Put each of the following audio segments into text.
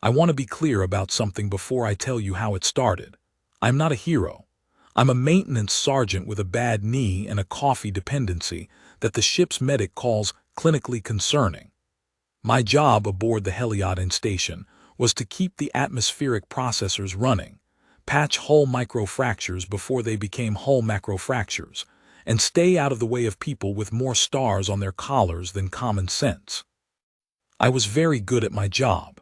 I want to be clear about something before I tell you how it started. I'm not a hero. I'm a maintenance sergeant with a bad knee and a coffee dependency that the ship's medic calls clinically concerning. My job aboard the Heliod station was to keep the atmospheric processors running, patch hull microfractures before they became hull macrofractures, and stay out of the way of people with more stars on their collars than common sense. I was very good at my job.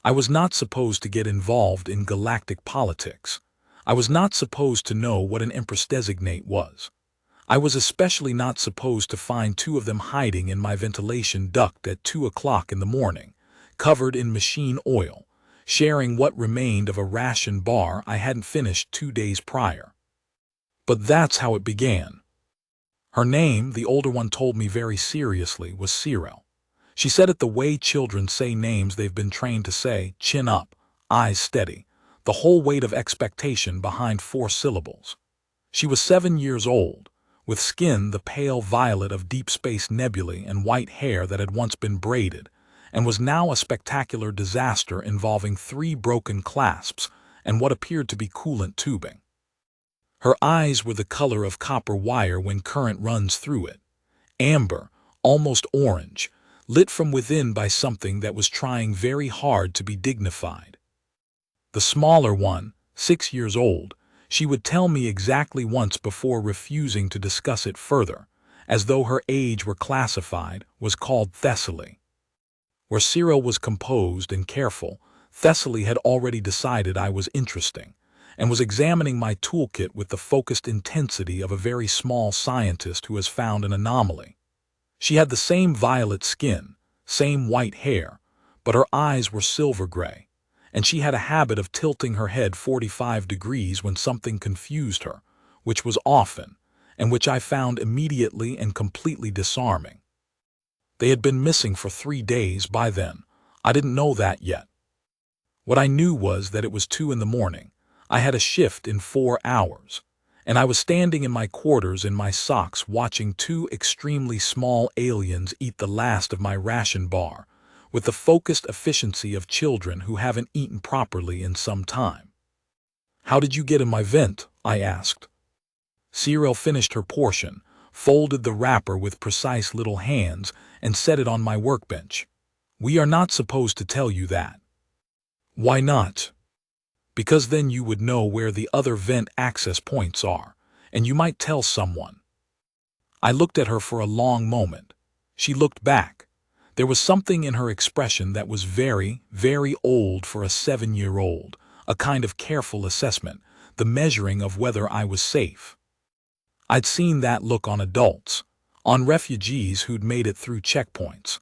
I was not supposed to get involved in galactic politics. I was not supposed to know what an Empress Designate was. I was especially not supposed to find two of them hiding in my ventilation duct at 2 o'clock in the morning, covered in machine oil, sharing what remained of a ration bar I hadn't finished 2 days prior. But that's how it began. Her name, the older one told me very seriously, was Cyril. She said it the way children say names they've been trained to say, chin up, eyes steady, the whole weight of expectation behind 4 syllables. She was 7 years old, with skin the pale violet of deep space nebulae and white hair that had once been braided, and was now a spectacular disaster involving 3 broken clasps and what appeared to be coolant tubing. Her eyes were the color of copper wire when current runs through it, amber, almost orange, lit from within by something that was trying very hard to be dignified. The smaller one, 6 years old, she would tell me exactly once before refusing to discuss it further, as though her age were classified, was called Thessaly. Where Cyril was composed and careful, Thessaly had already decided I was interesting, and was examining my toolkit with the focused intensity of a very small scientist who has found an anomaly. She had the same violet skin, same white hair, but her eyes were silver gray, and she had a habit of tilting her head 45 degrees when something confused her, which was often, and which I found immediately and completely disarming. They had been missing for 3 days by then. I didn't know that yet. What I knew was that it was 2 in the morning. I had a shift in 4 hours, and I was standing in my quarters in my socks watching 2 extremely small aliens eat the last of my ration bar, with the focused efficiency of children who haven't eaten properly in some time. "How did you get in my vent?" I asked. Cyril finished her portion, folded the wrapper with precise little hands, and set it on my workbench. "We are not supposed to tell you that." "Why not?" "Because then you would know where the other vent access points are, and you might tell someone." I looked at her for a long moment. She looked back. There was something in her expression that was very, very old for a 7-year-old, a kind of careful assessment, the measuring of whether I was safe. I'd seen that look on adults, on refugees who'd made it through checkpoints,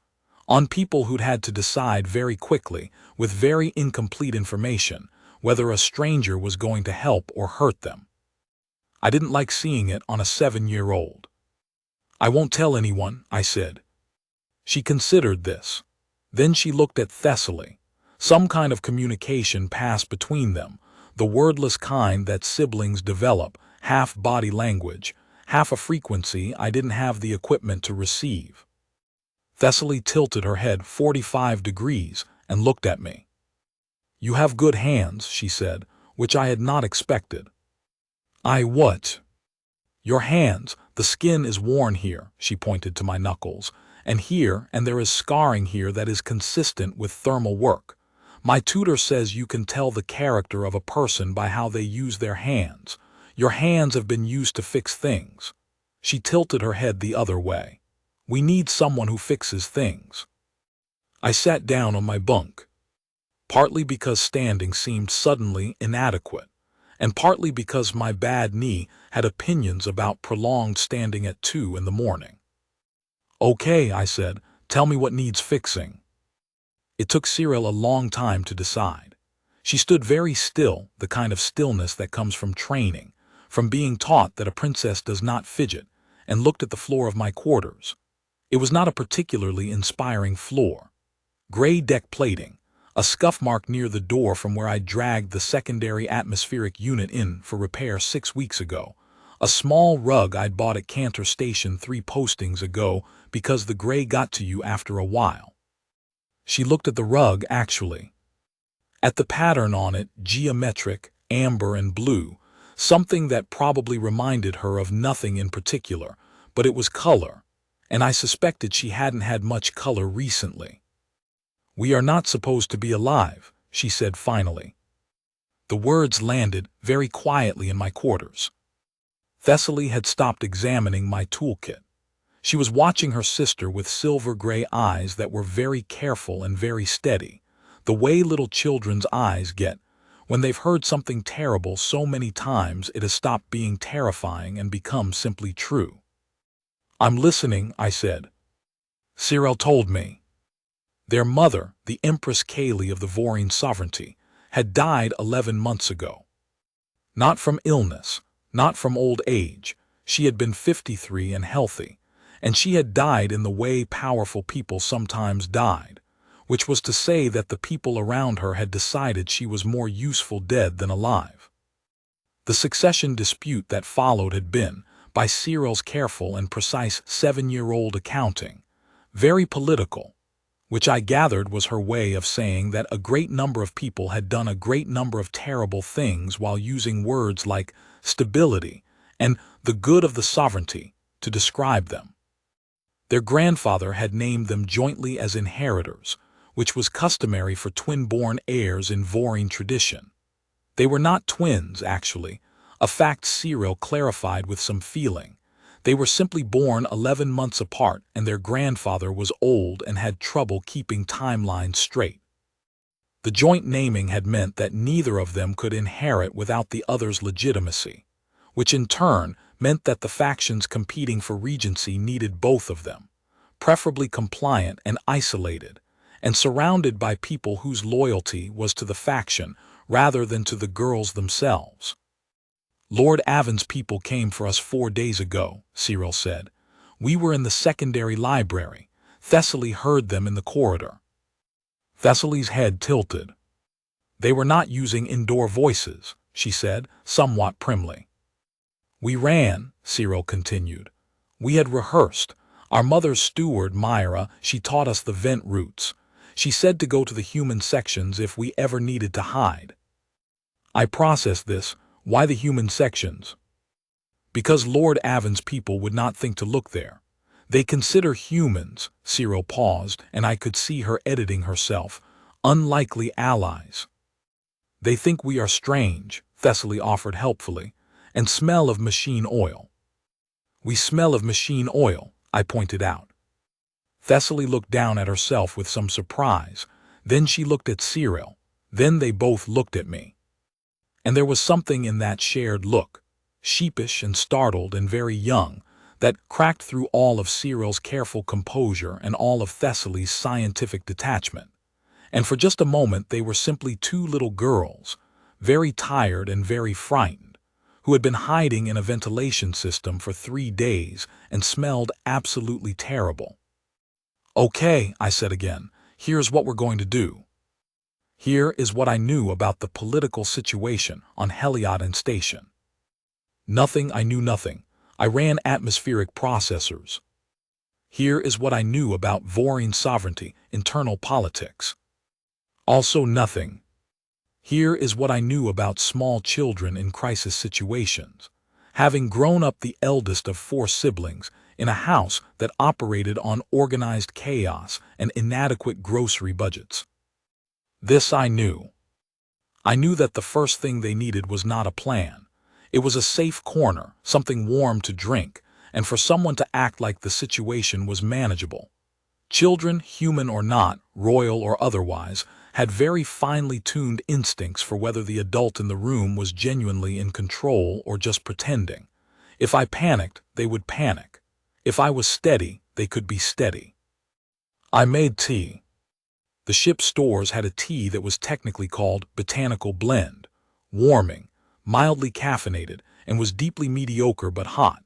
on people who'd had to decide very quickly, with very incomplete information, whether a stranger was going to help or hurt them. I didn't like seeing it on a 7-year-old. "I won't tell anyone," I said. She considered this. Then she looked at Thessaly. Some kind of communication passed between them, the wordless kind that siblings develop, half body language, half a frequency I didn't have the equipment to receive. Thessaly tilted her head 45 degrees and looked at me. "You have good hands," she said, which I had not expected. What?" "Your hands, the skin is worn here," she pointed to my knuckles, "and here, and there is scarring here that is consistent with thermal work. My tutor says you can tell the character of a person by how they use their hands. Your hands have been used to fix things." She tilted her head the other way. "We need someone who fixes things." I sat down on my bunk. Partly because standing seemed suddenly inadequate, and partly because my bad knee had opinions about prolonged standing at 2 in the morning. "Okay," I said, "tell me what needs fixing." It took Cyril a long time to decide. She stood very still, the kind of stillness that comes from training, from being taught that a princess does not fidget, and looked at the floor of my quarters. It was not a particularly inspiring floor. Gray deck plating, a scuff mark near the door from where I dragged the secondary atmospheric unit in for repair 6 weeks ago, a small rug I'd bought at Cantor Station 3 postings ago because the gray got to you after a while. She looked at the rug, actually. At the pattern on it, geometric, amber and blue, something that probably reminded her of nothing in particular, but it was color, and I suspected she hadn't had much color recently. "We are not supposed to be alive," she said finally. The words landed very quietly in my quarters. Thessaly had stopped examining my toolkit. She was watching her sister with silver-gray eyes that were very careful and very steady, the way little children's eyes get. When they've heard something terrible so many times it has stopped being terrifying and become simply true. "I'm listening," I said. "Cyril told me. Their mother, the Empress Kaylee of the Vorine sovereignty, had died 11 months ago. Not from illness, not from old age. She had been 53 and healthy, and she had died in the way powerful people sometimes died, which was to say that the people around her had decided she was more useful dead than alive. The succession dispute that followed had been, by Cyril's careful and precise 7-year-old accounting, very political, which I gathered was her way of saying that a great number of people had done a great number of terrible things while using words like stability and the good of the sovereignty to describe them. Their grandfather had named them jointly as inheritors, which was customary for twin-born heirs in Vorine tradition. They were not twins, actually, a fact Cyril clarified with some feeling. They were simply born 11 months apart, and their grandfather was old and had trouble keeping timelines straight. The joint naming had meant that neither of them could inherit without the other's legitimacy, which in turn meant that the factions competing for regency needed both of them, preferably compliant and isolated, and surrounded by people whose loyalty was to the faction rather than to the girls themselves. "Lord Avon's people came for us 4 days ago," Cyril said. "We were in the secondary library. Thessaly heard them in the corridor." Thessaly's head tilted. "They were not using indoor voices," she said, somewhat primly. "We ran," Cyril continued. "We had rehearsed. Our mother's steward, Myra, she taught us the vent routes. She said to go to the human sections if we ever needed to hide." I processed this. Why the human sections? "Because Lord Avon's people would not think to look there. They consider humans," Cyril paused, and I could see her editing herself, "unlikely allies. They think we are strange," Thessaly offered helpfully, "and smell of machine oil." "We smell of machine oil," I pointed out. Thessaly looked down at herself with some surprise. Then she looked at Cyril. Then they both looked at me. And there was something in that shared look, sheepish and startled and very young, that cracked through all of Cyril's careful composure and all of Thessaly's scientific detachment. And for just a moment they were simply two little girls, very tired and very frightened, who had been hiding in a ventilation system for 3 days and smelled absolutely terrible. "Okay," I said again, "here's what we're going to do. Here is what I knew about the political situation on Heliodon Station." Nothing. I knew nothing. I ran atmospheric processors. Here is what I knew about Vorine sovereignty, internal politics. Also nothing. Here is what I knew about small children in crisis situations, having grown up the eldest of 4 siblings in a house that operated on organized chaos and inadequate grocery budgets. This I knew. I knew that the first thing they needed was not a plan. It was a safe corner, something warm to drink, and for someone to act like the situation was manageable. Children, human or not, royal or otherwise, had very finely tuned instincts for whether the adult in the room was genuinely in control or just pretending. If I panicked, they would panic. If I was steady, they could be steady. I made tea. The ship's stores had a tea that was technically called Botanical Blend, warming, mildly caffeinated, and was deeply mediocre but hot.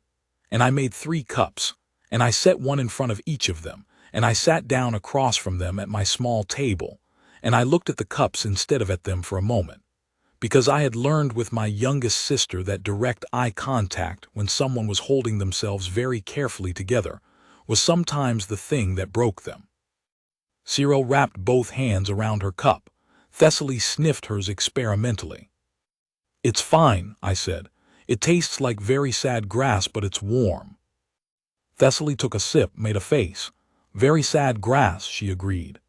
And I made 3 cups, and I set one in front of each of them, and I sat down across from them at my small table, and I looked at the cups instead of at them for a moment, because I had learned with my youngest sister that direct eye contact when someone was holding themselves very carefully together was sometimes the thing that broke them. Cyril wrapped both hands around her cup. Thessaly sniffed hers experimentally. It's fine, I said. It tastes like very sad grass, but it's warm. Thessaly took a sip, made a face. Very sad grass, she agreed.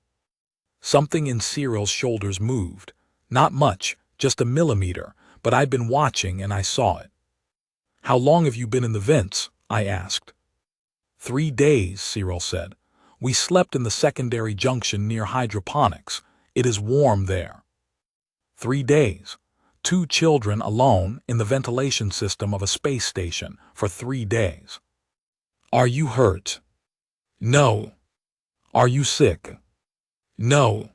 Something in Cyril's shoulders moved. Not much, just a millimeter, but I'd been watching and I saw it. How long have you been in the vents? I asked. 3 days, Cyril said. We slept in the secondary junction near hydroponics. It is warm there. 3 days. 2 children alone in the ventilation system of a space station for 3 days. Are you hurt? No. Are you sick? No.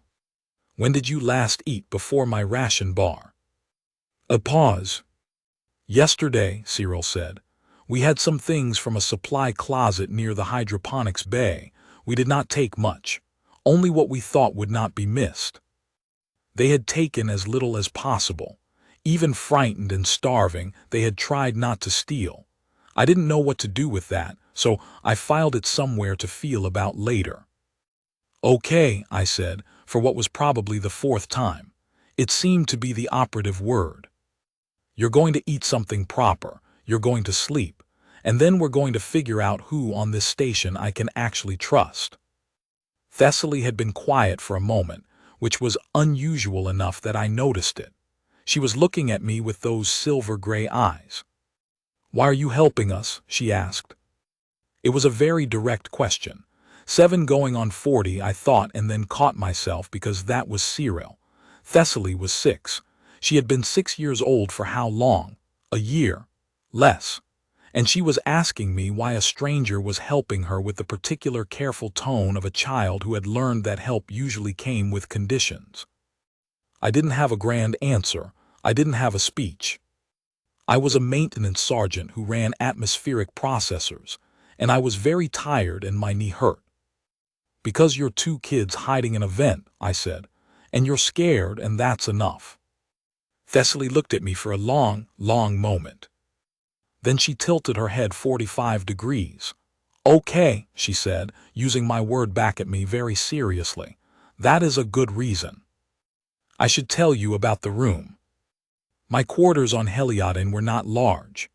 When did you last eat before my ration bar? A pause. Yesterday, Cyril said. We had some things from a supply closet near the hydroponics bay. We did not take much, only what we thought would not be missed. They had taken as little as possible. Even frightened and starving, they had tried not to steal. I didn't know what to do with that, so I filed it somewhere to feel about later. Okay, I said, for what was probably the 4th time. It seemed to be the operative word. You're going to eat something proper, you're going to sleep, and then we're going to figure out who on this station I can actually trust. Thessaly had been quiet for a moment, which was unusual enough that I noticed it. She was looking at me with those silver-gray eyes. Why are you helping us? She asked. It was a very direct question. 7 going on 40, I thought, and then caught myself because that was Cyril. Thessaly was 6. She had been 6 years old for how long? A year? Less. And she was asking me why a stranger was helping her with the particular careful tone of a child who had learned that help usually came with conditions. I didn't have a grand answer. I didn't have a speech. I was a maintenance sergeant who ran atmospheric processors, and I was very tired and my knee hurt. Because you're 2 kids hiding in a vent, I said, and you're scared, and that's enough. Thessaly looked at me for a long, long moment. Then she tilted her head 45 degrees. Okay, she said, using my word back at me very seriously. That is a good reason. I should tell you about the room. My quarters on Heliodin were not large.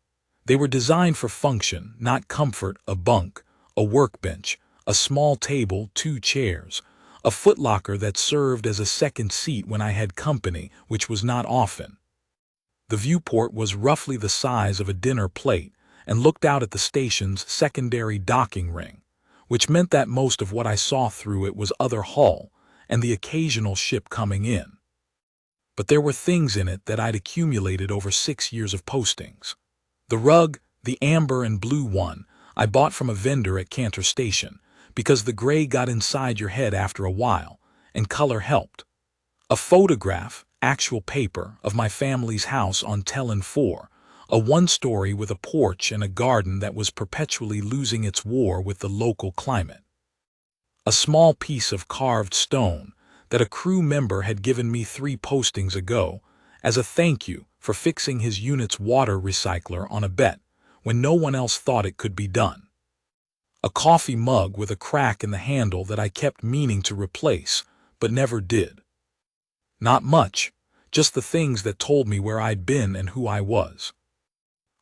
They were designed for function, not comfort. A bunk, a workbench, a small table, 2 chairs, a footlocker that served as a second seat when I had company, which was not often. The viewport was roughly the size of a dinner plate and looked out at the station's secondary docking ring, which meant that most of what I saw through it was other hull and the occasional ship coming in. But there were things in it that I'd accumulated over 6 years of postings. The rug, the amber and blue one, I bought from a vendor at Cantor Station, because the gray got inside your head after a while, and color helped. A photograph, actual paper, of my family's house on Tellin 4, a 1-story with a porch and a garden that was perpetually losing its war with the local climate. A small piece of carved stone that a crew member had given me 3 postings ago as a thank you for fixing his unit's water recycler on a bet when no one else thought it could be done. A coffee mug with a crack in the handle that I kept meaning to replace, but never did. Not much, just the things that told me where I'd been and who I was.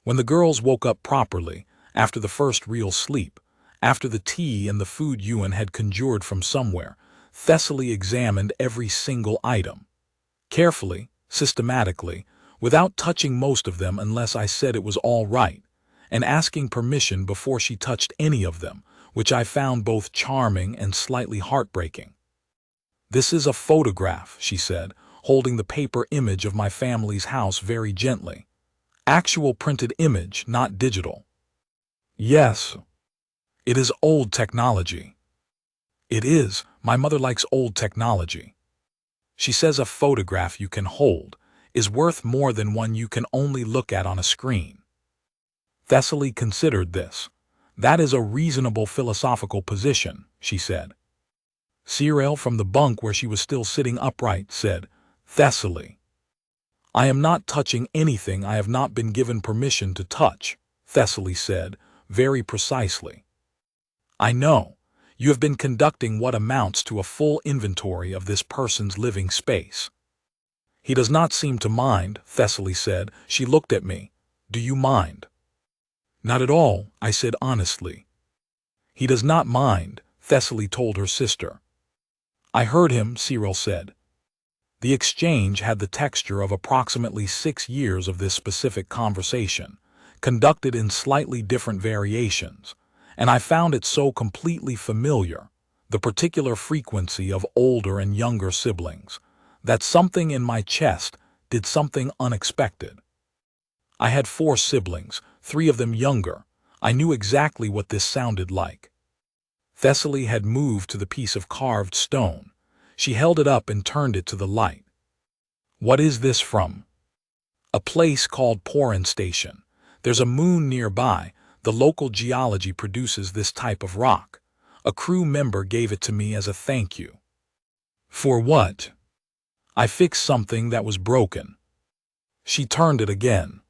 When the girls woke up properly, after the first real sleep, after the tea and the food Ewan had conjured from somewhere, Thessaly examined every single item. Carefully, systematically, without touching most of them unless I said it was all right, and asking permission before she touched any of them, which I found both charming and slightly heartbreaking. This is a photograph, she said, holding the paper image of my family's house very gently. Actual printed image, not digital. Yes. It is old technology. It is. My mother likes old technology. She says a photograph you can hold is worth more than one you can only look at on a screen. Thessaly considered this. That is a reasonable philosophical position, she said. Cyril from the bunk where she was still sitting upright said, Thessaly. I am not touching anything I have not been given permission to touch, Thessaly said, very precisely. I know. You have been conducting what amounts to a full inventory of this person's living space. He does not seem to mind, Thessaly said. She looked at me. Do you mind? Not at all, I said honestly. He does not mind, Thessaly told her sister. I heard him, Cyril said. The exchange had the texture of approximately 6 years of this specific conversation, conducted in slightly different variations, and I found it so completely familiar, the particular frequency of older and younger siblings, that something in my chest did something unexpected. I had 4 siblings, 3 of them younger. I knew exactly what this sounded like. Thessaly had moved to the piece of carved stone. She held it up and turned it to the light. What is this from? A place called Porin Station. There's a moon nearby. The local geology produces this type of rock. A crew member gave it to me as a thank you. For what? I fixed something that was broken. She turned it again.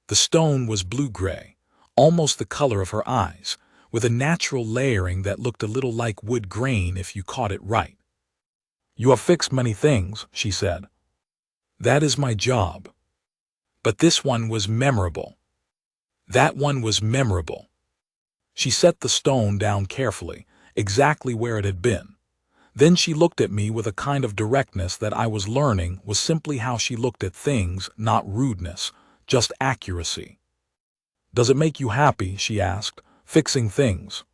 The stone was blue-gray, almost the color of her eyes, with a natural layering that looked a little like wood grain if you caught it right. You have fixed many things, she said. That is my job. But this one was memorable. That one was memorable. She set the stone down carefully, exactly where it had been. Then she looked at me with a kind of directness that I was learning was simply how she looked at things, not rudeness, just accuracy. Does it make you happy, she asked, fixing things?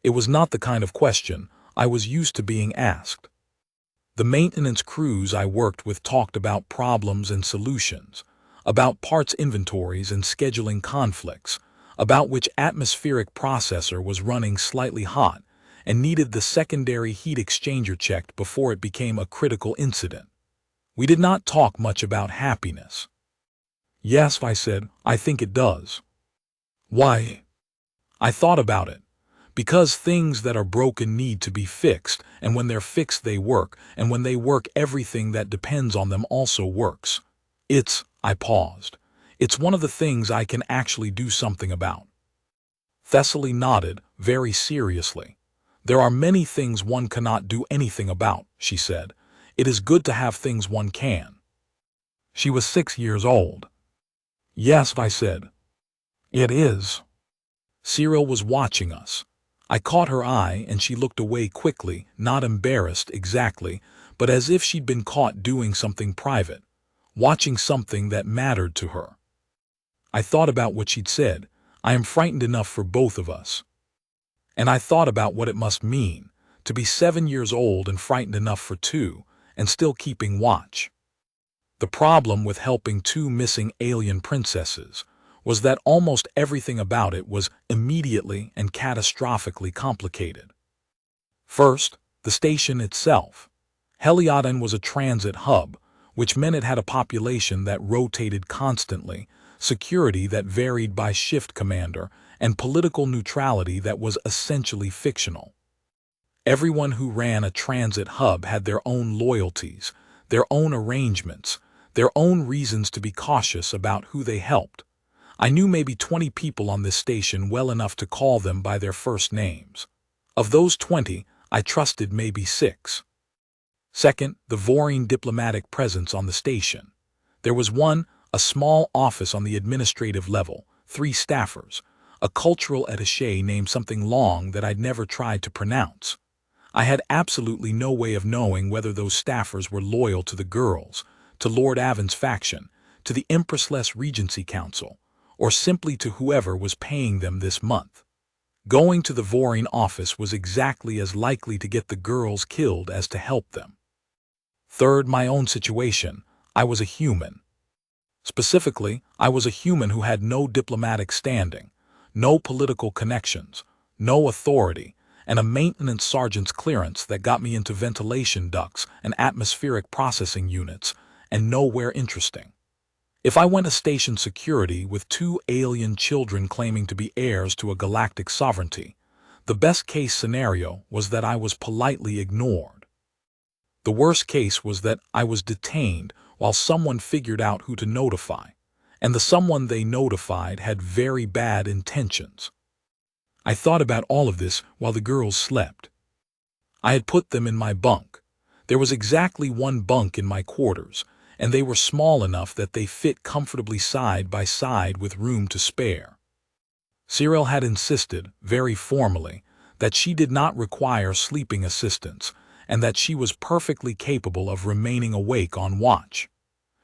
It was not the kind of question I was used to being asked. The maintenance crews I worked with talked about problems and solutions, about parts inventories and scheduling conflicts, about which atmospheric processor was running slightly hot and needed the secondary heat exchanger checked before it became a critical incident. We did not talk much about happiness. Yes, I said, I think it does. Why? I thought about it. Because things that are broken need to be fixed, and when they're fixed they work, and when they work everything that depends on them also works. I paused. It's one of the things I can actually do something about. Thessaly nodded, very seriously. There are many things one cannot do anything about, she said. It is good to have things one can. She was 6 years old. Yes, I said. It is. Cyril was watching us. I caught her eye and she looked away quickly, not embarrassed exactly, but as if she'd been caught doing something private, watching something that mattered to her. I thought about what she'd said. I am frightened enough for both of us. And I thought about what it must mean, to be 7 years old and frightened enough for 2, and still keeping watch. The problem with helping 2 missing alien princesses was that almost everything about it was immediately and catastrophically complicated. First, the station itself. Heliodon was a transit hub, which meant it had a population that rotated constantly, security that varied by shift commander, and political neutrality that was essentially fictional. Everyone who ran a transit hub had their own loyalties, their own arrangements, their own reasons to be cautious about who they helped. I knew maybe 20 people on this station well enough to call them by their first names. Of those 20, I trusted maybe 6. Second, the Vorine diplomatic presence on the station. There was a small office on the administrative level, 3 staffers, a cultural attaché named something long that I'd never tried to pronounce. I had absolutely no way of knowing whether those staffers were loyal to the girls, to Lord Avon's faction, to the Empressless Regency Council, or simply to whoever was paying them this month. Going to the Vorine office was exactly as likely to get the girls killed as to help them. Third, my own situation. I was a human. Specifically, I was a human who had no diplomatic standing, no political connections, no authority, and a maintenance sergeant's clearance that got me into ventilation ducts and atmospheric processing units, and nowhere interesting. If I went to station security with 2 alien children claiming to be heirs to a galactic sovereignty, the best-case scenario was that I was politely ignored. The worst case was that I was detained while someone figured out who to notify, and the someone they notified had very bad intentions. I thought about all of this while the girls slept. I had put them in my bunk. There was exactly 1 bunk in my quarters, and they were small enough that they fit comfortably side by side with room to spare. Cyril had insisted, very formally, that she did not require sleeping assistance, and that she was perfectly capable of remaining awake on watch.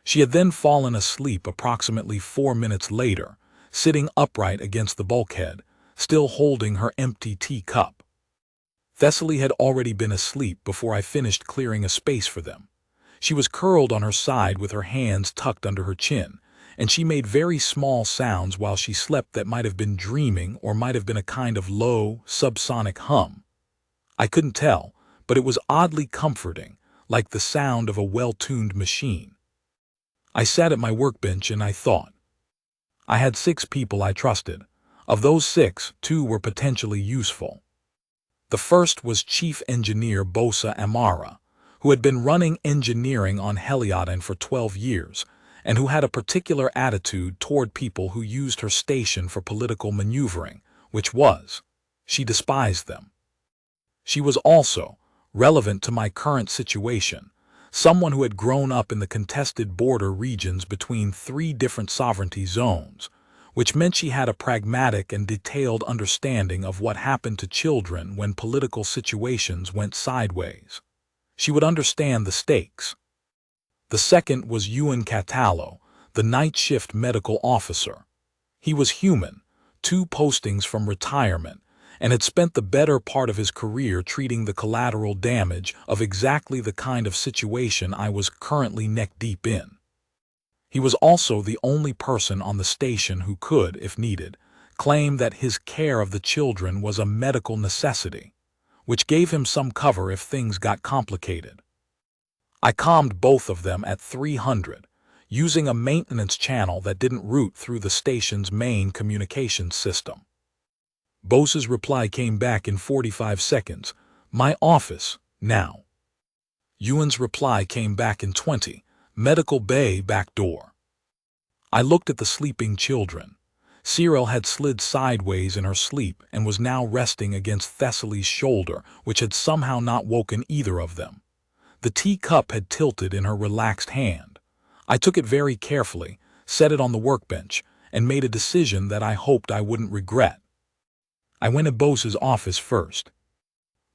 She had then fallen asleep approximately 4 minutes later, sitting upright against the bulkhead, still holding her empty teacup. Thessaly had already been asleep before I finished clearing a space for them. She was curled on her side with her hands tucked under her chin, and she made very small sounds while she slept that might have been dreaming or might have been a kind of low, subsonic hum. I couldn't tell, but it was oddly comforting, like the sound of a well-tuned machine. I sat at my workbench and I thought. I had 6 people I trusted. Of those 6, 2 were potentially useful. The first was Chief Engineer Bosa Amara, who had been running engineering on Heliodin for 12 years, and who had a particular attitude toward people who used her station for political maneuvering, which was, she despised them. She was also, relevant to my current situation, someone who had grown up in the contested border regions between 3 different sovereignty zones, which meant she had a pragmatic and detailed understanding of what happened to children when political situations went sideways. She would understand the stakes. The second was Ewan Catallo, the night shift medical officer. He was human, 2 postings from retirement, and had spent the better part of his career treating the collateral damage of exactly the kind of situation I was currently neck-deep in. He was also the only person on the station who could, if needed, claim that his care of the children was a medical necessity, which gave him some cover if things got complicated. I calmed both of them at 300, using a maintenance channel that didn't route through the station's main communications system. Bosa's reply came back in 45 seconds. My office, now. Ewan's reply came back in 20. Medical bay back door. I looked at the sleeping children. Cyril had slid sideways in her sleep and was now resting against Thessaly's shoulder, which had somehow not woken either of them. The teacup had tilted in her relaxed hand. I took it very carefully, set it on the workbench, and made a decision that I hoped I wouldn't regret. I went to Bosa's office first.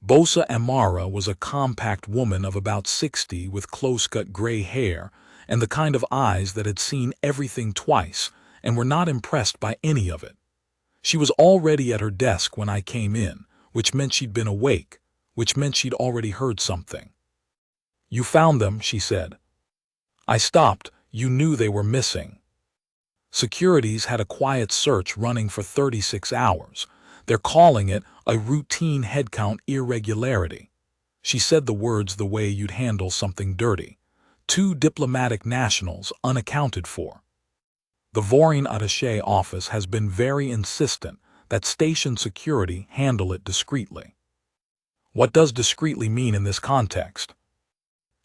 Bosa Amara was a compact woman of about 60 with close-cut gray hair and the kind of eyes that had seen everything twice and were not impressed by any of it. She was already at her desk when I came in, which meant she'd been awake, which meant she'd already heard something. You found them, she said. I stopped. You knew they were missing. Securities had a quiet search running for 36 hours. They're calling it a routine headcount irregularity. She said the words the way you'd handle something dirty. 2 diplomatic nationals unaccounted for. The Foreign Attaché office has been very insistent that station security handle it discreetly. What does discreetly mean in this context?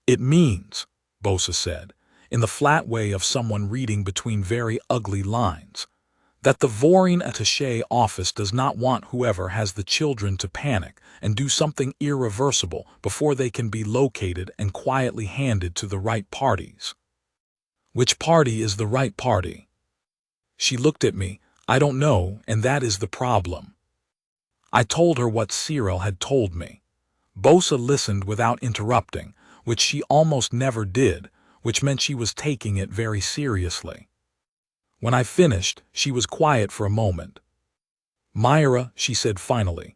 It means, Bosa said, in the flat way of someone reading between very ugly lines, that the Foreign Attaché office does not want whoever has the children to panic and do something irreversible before they can be located and quietly handed to the right parties. Which party is the right party? She looked at me. I don't know, and that is the problem. I told her what Cyril had told me. Bosa listened without interrupting, which she almost never did, which meant she was taking it very seriously. When I finished, she was quiet for a moment. Myra, she said finally.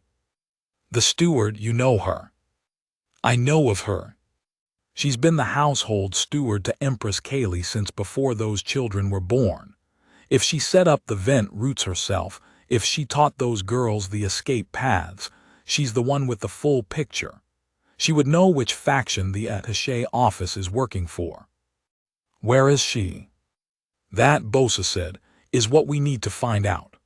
The steward, you know her. I know of her. She's been the household steward to Empress Kaylee since before those children were born. If she set up the vent routes herself, if she taught those girls the escape paths, she's the one with the full picture. She would know which faction the attaché office is working for. Where is she? That, Bosa said, is what we need to find out.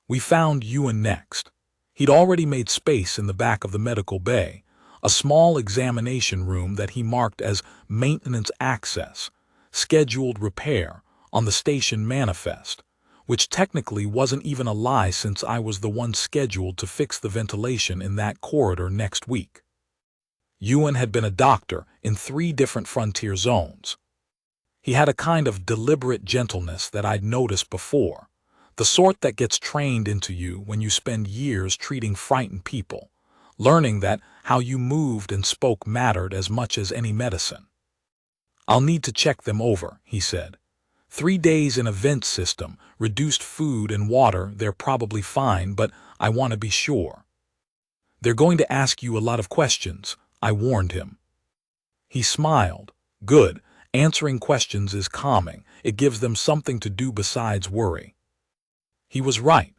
We found Ewan next. He'd already made space in the back of the medical bay, a small examination room that he marked as maintenance access, scheduled repair, on the station manifest, which technically wasn't even a lie since I was the one scheduled to fix the ventilation in that corridor next week. Ewan had been a doctor in 3 different frontier zones. He had a kind of deliberate gentleness that I'd noticed before, the sort that gets trained into you when you spend years treating frightened people, learning that how you moved and spoke mattered as much as any medicine. "I'll need to check them over," he said. 3 days in a vent system, reduced food and water, they're probably fine, but I want to be sure. "They're going to ask you a lot of questions," I warned him. He smiled. "Good. Answering questions is calming. It gives them something to do besides worry." He was right.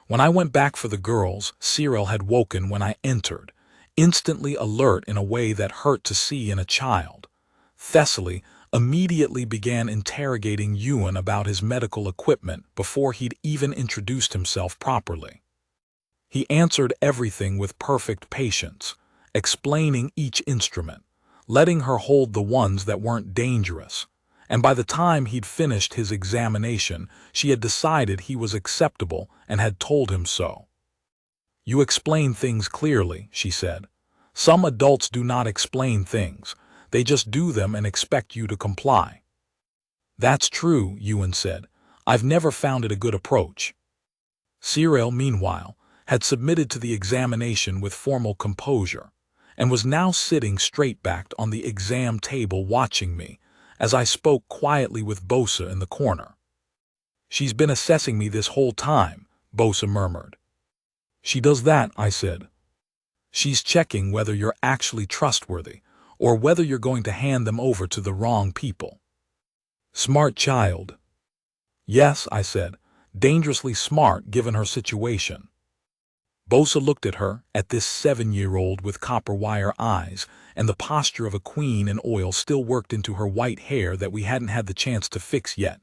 When I went back for the girls, Cyril had woken when I entered, instantly alert in a way that hurt to see in a child. Thessaly immediately began interrogating Ewan about his medical equipment before he'd even introduced himself properly. He answered everything with perfect patience, explaining each instrument, letting her hold the ones that weren't dangerous, and by the time he'd finished his examination, she had decided he was acceptable and had told him so. "You explain things clearly," she said. "Some adults do not explain things. They just do them and expect you to comply." "That's true," Ewan said. "I've never found it a good approach." Cyril, meanwhile, had submitted to the examination with formal composure, and was now sitting straight-backed on the exam table watching me as I spoke quietly with Bosa in the corner. "She's been assessing me this whole time," Bosa murmured. "She does that," I said. "She's checking whether you're actually trustworthy, or whether you're going to hand them over to the wrong people." "Smart child." "Yes," I said, "dangerously smart given her situation." Bosa looked at her, at this 7-year-old with copper wire eyes, and the posture of a queen in oil still worked into her white hair that we hadn't had the chance to fix yet,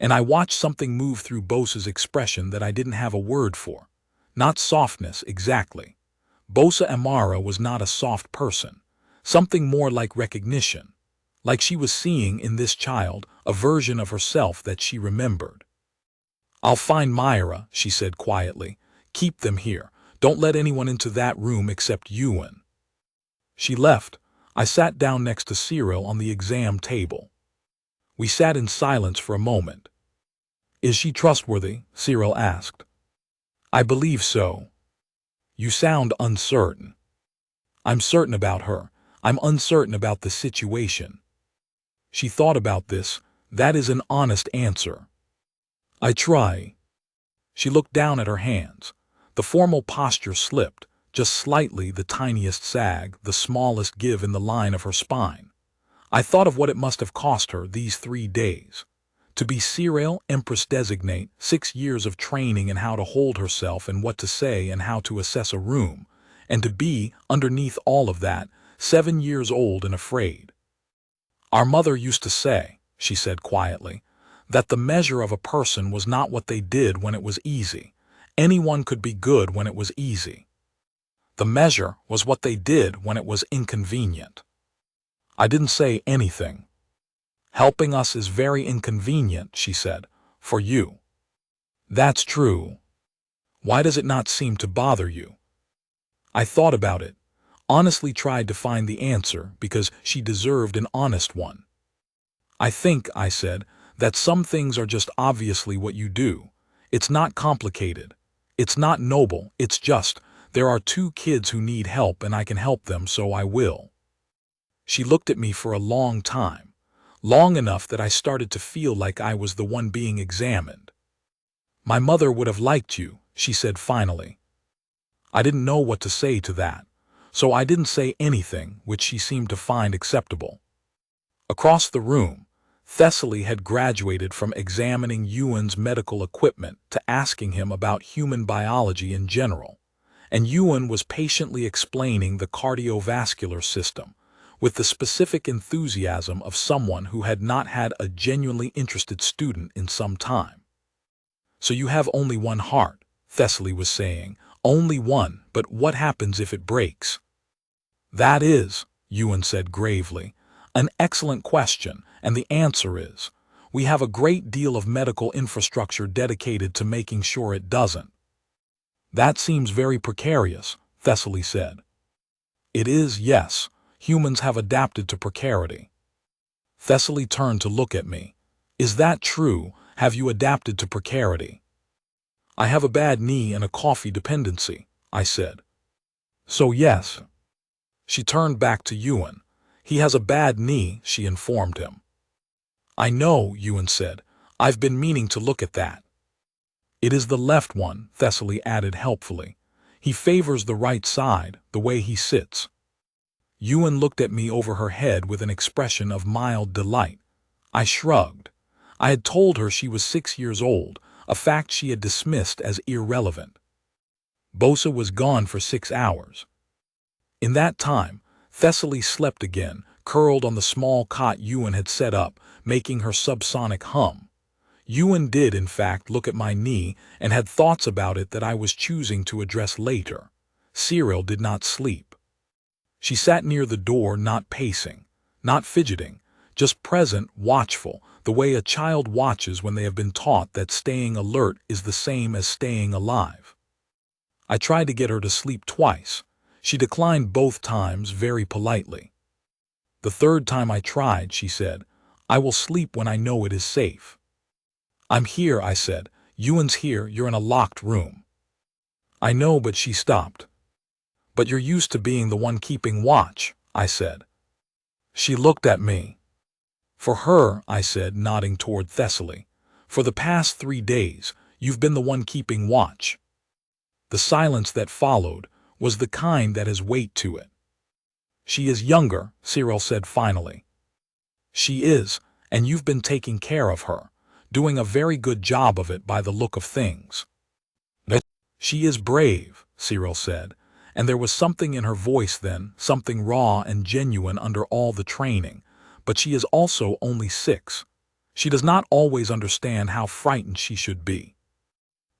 and I watched something move through Bosa's expression that I didn't have a word for. Not softness, exactly. Bosa Amara was not a soft person. Something more like recognition. Like she was seeing in this child a version of herself that she remembered. "I'll find Myra," she said quietly. "Keep them here. Don't let anyone into that room except Ewan." She left. I sat down next to Cyril on the exam table. We sat in silence for a moment. "Is she trustworthy?" Cyril asked. "I believe so." "You sound uncertain." "I'm certain about her. I'm uncertain about the situation." She thought about this. "That is an honest answer." "I try." She looked down at her hands. The formal posture slipped, just slightly, the tiniest sag, the smallest give in the line of her spine. I thought of what it must have cost her these 3 days. To be Cyril, Empress Designate, 6 years of training in how to hold herself and what to say and how to assess a room, and to be, underneath all of that, 7 years old and afraid. "Our mother used to say," she said quietly, "that the measure of a person was not what they did when it was easy. Anyone could be good when it was easy. The measure was what they did when it was inconvenient." I didn't say anything. "Helping us is very inconvenient," she said, "for you." "That's true. Why does it not seem to bother you?" I thought about it, honestly tried to find the answer because she deserved an honest one. "I think," I said, "that some things are just obviously what you do. It's not complicated. It's not noble, it's just, there are 2 kids who need help and I can help them, so I will." She looked at me for a long time, long enough that I started to feel like I was the one being examined. "My mother would have liked you," she said finally. I didn't know what to say to that, so I didn't say anything, which she seemed to find acceptable. Across the room, Thessaly had graduated from examining Ewan's medical equipment to asking him about human biology in general, and Ewan was patiently explaining the cardiovascular system with the specific enthusiasm of someone who had not had a genuinely interested student in some time. "So you have only one heart," Thessaly was saying. "Only one, but what happens if it breaks?" "That is," Ewan said gravely, "an excellent question, and the answer is, we have a great deal of medical infrastructure dedicated to making sure it doesn't." "That seems very precarious," Thessaly said. "It is, yes. Humans have adapted to precarity." Thessaly turned to look at me. Is that true? Have you adapted to precarity? I have a bad knee and a coffee dependency, I said. So yes. She turned back to Ewan. He has a bad knee, she informed him. I know, Ewan said. I've been meaning to look at that. It is the left one, Thessaly added helpfully. He favors the right side, the way he sits. Ewan looked at me over her head with an expression of mild delight. I shrugged. I had told her she was 6 years old, a fact she had dismissed as irrelevant. Bosa was gone for 6 hours. In that time, Thessaly slept again, curled on the small cot Ewan had set up, making her subsonic hum. Ewan did, in fact, look at my knee and had thoughts about it that I was choosing to address later. Cyril did not sleep. She sat near the door, not pacing, not fidgeting, just present, watchful, the way a child watches when they have been taught that staying alert is the same as staying alive. I tried to get her to sleep twice. She declined both times very politely. The third time I tried, she said, I will sleep when I know it is safe. I'm here, I said. Ewan's here, you're in a locked room. I know, but she stopped. But you're used to being the one keeping watch, I said. She looked at me. For her, I said, nodding toward Thessaly, for the past 3 days, you've been the one keeping watch. The silence that followed was the kind that has weight to it. She is younger, Cyril said finally. She is, and you've been taking care of her, doing a very good job of it by the look of things. She is brave, Cyril said, and there was something in her voice then, something raw and genuine under all the training, but she is also only 6. She does not always understand how frightened she should be.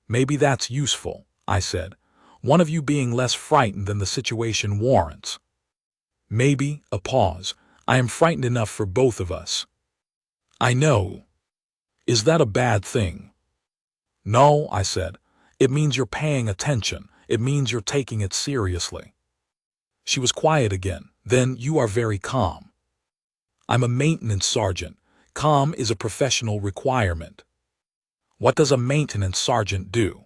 Maybe that's useful, I said, one of you being less frightened than the situation warrants. Maybe, a pause, I am frightened enough for both of us. I know. Is that a bad thing? No, I said. It means you're paying attention. It means you're taking it seriously. She was quiet again. Then you are very calm. I'm a maintenance sergeant. Calm is a professional requirement. What does a maintenance sergeant do?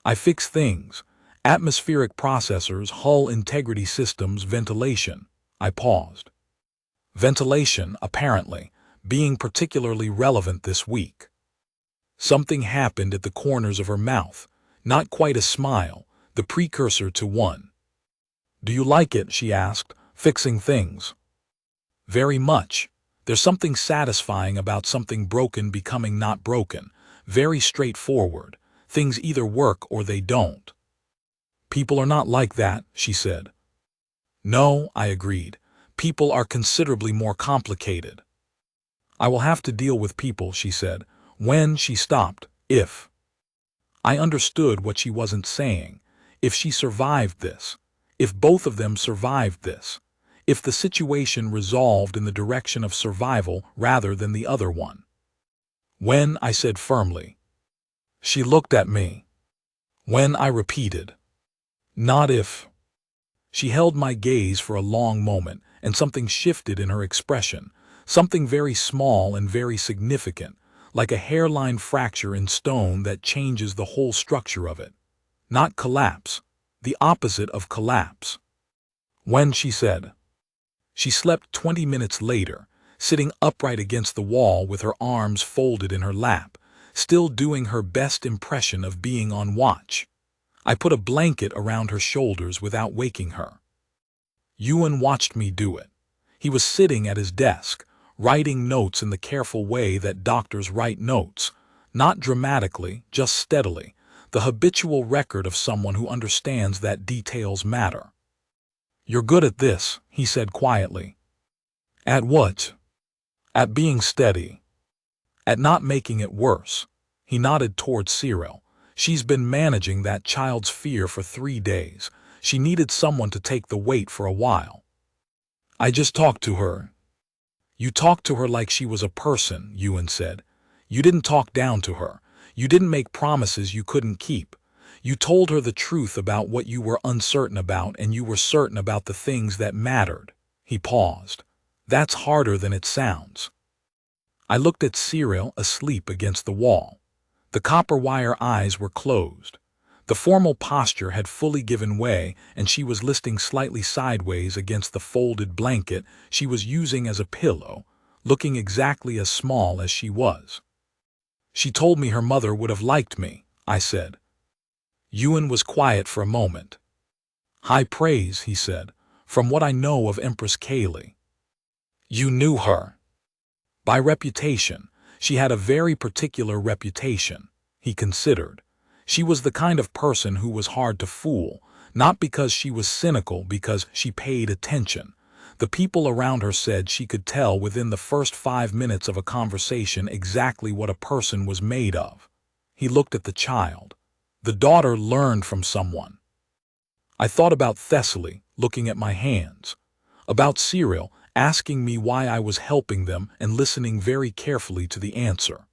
I fix things. Atmospheric processors, hull integrity systems, ventilation. I paused. Ventilation, apparently, being particularly relevant this week. Something happened at the corners of her mouth, not quite a smile, the precursor to one. Do you like it, she asked, fixing things? Very much. There's something satisfying about something broken becoming not broken, very straightforward. Things either work or they don't. People are not like that, she said. No, I agreed. People are considerably more complicated. I will have to deal with people, she said. When she stopped, if. I understood what she wasn't saying. If she survived this. If both of them survived this. If the situation resolved in the direction of survival rather than the other one. When, I said firmly. She looked at me. When, I repeated. Not if. She held my gaze for a long moment, and something shifted in her expression, something very small and very significant, like a hairline fracture in stone that changes the whole structure of it. Not collapse, the opposite of collapse. When, she said. She slept 20 minutes later, sitting upright against the wall with her arms folded in her lap, still doing her best impression of being on watch. I put a blanket around her shoulders without waking her. Ewan watched me do it. He was sitting at his desk, writing notes in the careful way that doctors write notes, not dramatically, just steadily, the habitual record of someone who understands that details matter. You're good at this, he said quietly. At what? At being steady. At not making it worse. He nodded towards Cyril. She's been managing that child's fear for 3 days. She needed someone to take the weight for a while. I just talked to her. You talked to her like she was a person, Ewan said. You didn't talk down to her. You didn't make promises you couldn't keep. You told her the truth about what you were uncertain about, and you were certain about the things that mattered. He paused. That's harder than it sounds. I looked at Cyril asleep against the wall. The copper wire eyes were closed. The formal posture had fully given way, and she was listing slightly sideways against the folded blanket she was using as a pillow, looking exactly as small as she was. She told me her mother would have liked me, I said. Ewan was quiet for a moment. High praise, he said, from what I know of Empress Kaylee. You knew her. By reputation, she had a very particular reputation, he considered. She was the kind of person who was hard to fool, not because she was cynical, because she paid attention. The people around her said she could tell within the first 5 minutes of a conversation exactly what a person was made of. He looked at the child. The daughter learned from someone. I thought about Thessaly, looking at my hands. About Cyril, asking me why I was helping them and listening very carefully to the answer.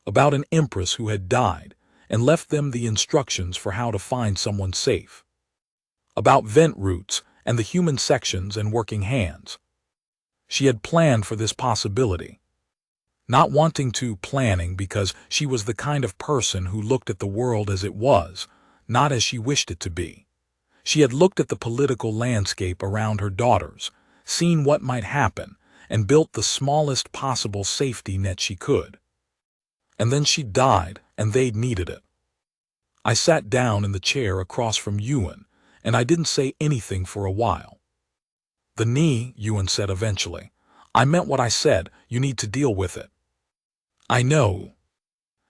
About an empress who had died and left them the instructions for how to find someone safe. About vent routes and the human sections and working hands. She had planned for this possibility. Not wanting to planning because she was the kind of person who looked at the world as it was, not as she wished it to be. She had looked at the political landscape around her daughters, seen what might happen, and built the smallest possible safety net she could. And then she died, and they'd needed it. I sat down in the chair across from Ewan, and I didn't say anything for a while. The knee, Ewan said eventually. I meant what I said, you need to deal with it. I know.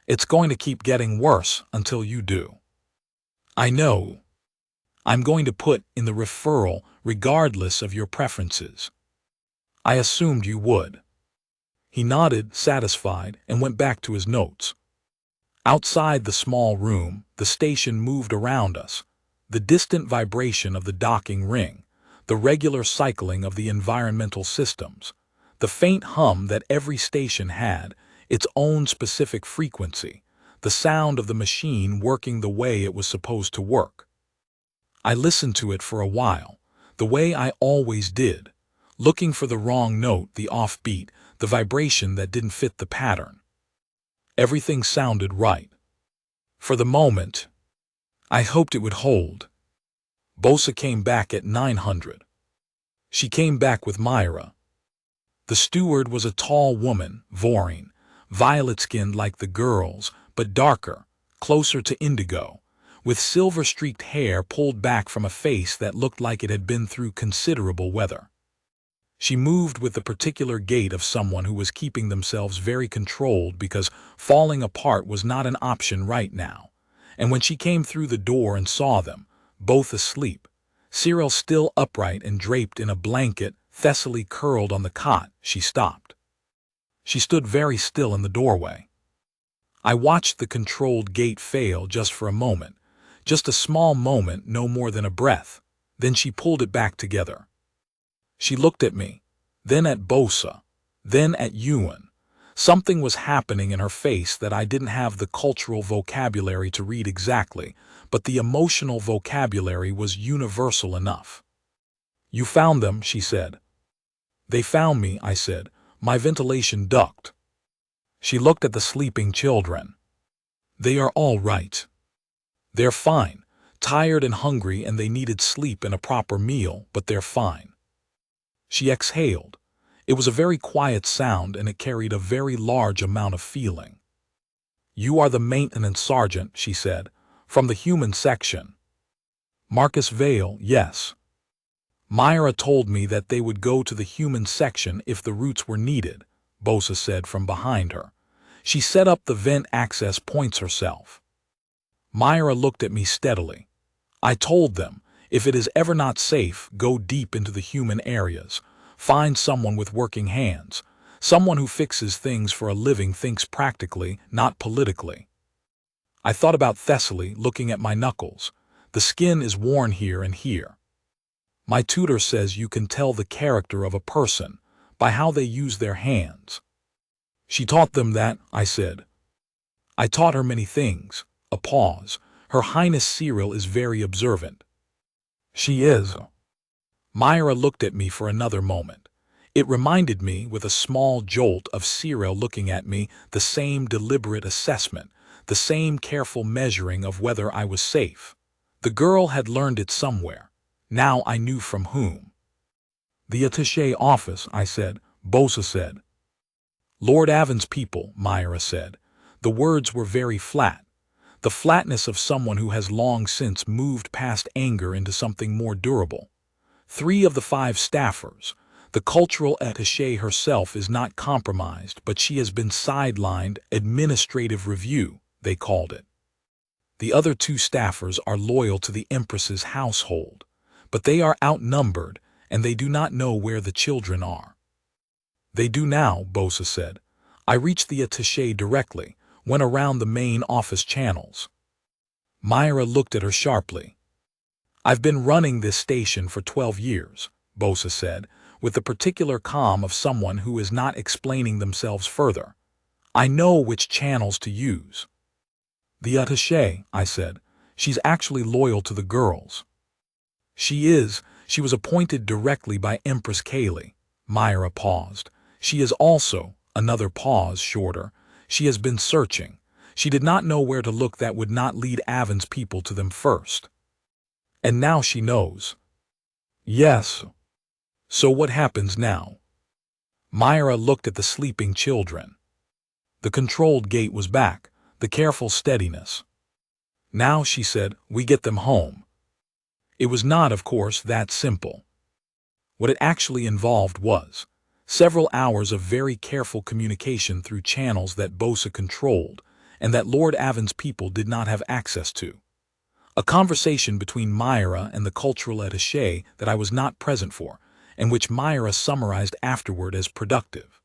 It's going to keep getting worse until you do. I know. I'm going to put in the referral regardless of your preferences. I assumed you would. He nodded, satisfied, and went back to his notes. Outside the small room, the station moved around us. The distant vibration of the docking ring, the regular cycling of the environmental systems, the faint hum that every station had, its own specific frequency, the sound of the machine working the way it was supposed to work. I listened to it for a while, the way I always did, looking for the wrong note, the offbeat, the vibration that didn't fit the pattern. Everything sounded right. For the moment, I hoped it would hold. Bosa came back at 900. She came back with Myra. The steward was a tall woman, Voreen, violet-skinned like the girls, but darker, closer to indigo, with silver-streaked hair pulled back from a face that looked like it had been through considerable weather. She moved with the particular gait of someone who was keeping themselves very controlled because falling apart was not an option right now. And when she came through the door and saw them, both asleep, Cyril still upright and draped in a blanket, Thessaly curled on the cot, she stopped. She stood very still in the doorway. I watched the controlled gait fail just for a moment, just a small moment, no more than a breath. Then she pulled it back together. She looked at me, then at Bosa, then at Ewan. Something was happening in her face that I didn't have the cultural vocabulary to read exactly, but the emotional vocabulary was universal enough. You found them, she said. They found me, I said. My ventilation duct. She looked at the sleeping children. They are all right. They're fine, tired and hungry, and they needed sleep and a proper meal, but they're fine. She exhaled. It was a very quiet sound, and it carried a very large amount of feeling. You are the maintenance sergeant, she said, from the human section. Marcus Vale, yes. Myra told me that they would go to the human section if the routes were needed, Bosa said from behind her. She set up the vent access points herself. Myra looked at me steadily. I told them, if it is ever not safe, go deep into the human areas. Find someone with working hands. Someone who fixes things for a living, thinks practically, not politically. I thought about Thessaly, looking at my knuckles. The skin is worn here and here. My tutor says you can tell the character of a person by how they use their hands. She taught them that, I said. I taught her many things. A pause. Her Highness Cyril is very observant. She is. Myra looked at me for another moment. It reminded me, with a small jolt, of Cyril looking at me, the same deliberate assessment, the same careful measuring of whether I was safe. The girl had learned it somewhere. Now I knew from whom. "The attaché office," I said. Bosa said. "Lord Avon's people," Myra said. The words were very flat, the flatness of someone who has long since moved past anger into something more durable. 3 of the 5 staffers. The cultural attaché herself is not compromised, but she has been sidelined. Administrative review, they called it. The other 2 staffers are loyal to the Empress's household, but they are outnumbered, and they do not know where the children are. "They do now," Bosa said. "I reached the attaché directly, went around the main office channels." Myra looked at her sharply. "I've been running this station for 12 years, Bosa said, with the particular calm of someone who is not explaining themselves further. "I know which channels to use." "The attaché," I said. "She's actually loyal to the girls." "She is. She was appointed directly by Empress Kaylee." Myra paused. "She is also," another pause shorter, "she has been searching. She did not know where to look that would not lead Avon's people to them first. And now she knows." "Yes. So what happens now?" Myra looked at the sleeping children. The controlled gait was back, the careful steadiness. "Now," she said, "we get them home." It was not, of course, that simple. What it actually involved was several hours of very careful communication through channels that Bosa controlled and that Lord Avon's people did not have access to. A conversation between Myra and the cultural attaché that I was not present for, and which Myra summarized afterward as productive.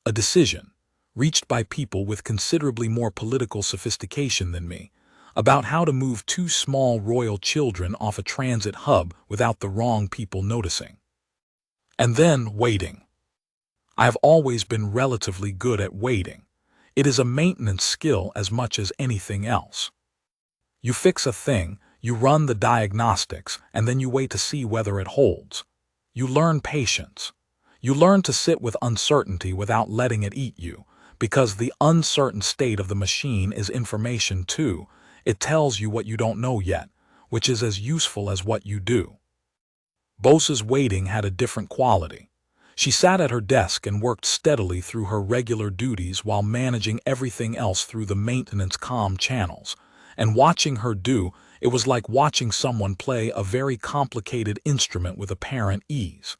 A decision, reached by people with considerably more political sophistication than me, about how to move 2 small royal children off a transit hub without the wrong people noticing. And then waiting. I have always been relatively good at waiting. It is a maintenance skill as much as anything else. You fix a thing, you run the diagnostics, and then you wait to see whether it holds. You learn patience. You learn to sit with uncertainty without letting it eat you, because the uncertain state of the machine is information too. It tells you what you don't know yet, which is as useful as what you do. Bosa's waiting had a different quality. She sat at her desk and worked steadily through her regular duties while managing everything else through the maintenance comm channels. And watching her do, it was like watching someone play a very complicated instrument with apparent ease.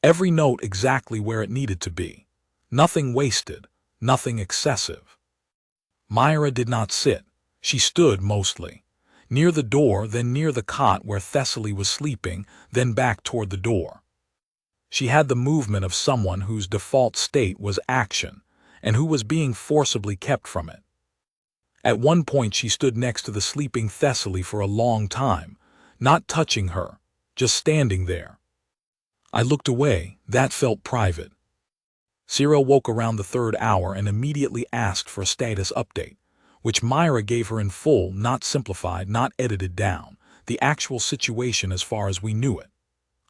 Every note exactly where it needed to be. Nothing wasted, nothing excessive. Myra did not sit. She stood mostly. Near the door, then near the cot where Thessaly was sleeping, then back toward the door. She had the movement of someone whose default state was action, and who was being forcibly kept from it. At one point she stood next to the sleeping Thessaly for a long time, not touching her, just standing there. I looked away. That felt private. Cyril woke around the 3rd hour and immediately asked for a status update, which Myra gave her in full, not simplified, not edited down, the actual situation as far as we knew it.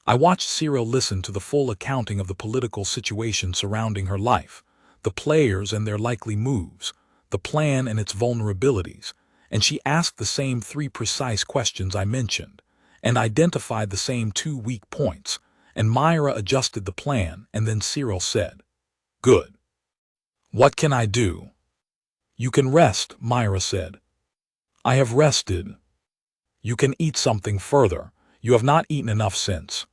I watched Cyril listen to the full accounting of the political situation surrounding her life, the players and their likely moves, the plan and its vulnerabilities, and she asked the same 3 precise questions I mentioned, and identified the same 2 weak points, and Myra adjusted the plan, and then Cyril said, "Good. What can I do?" "You can rest," Myra said. "I have rested." "You can eat something further. You have not eaten enough since."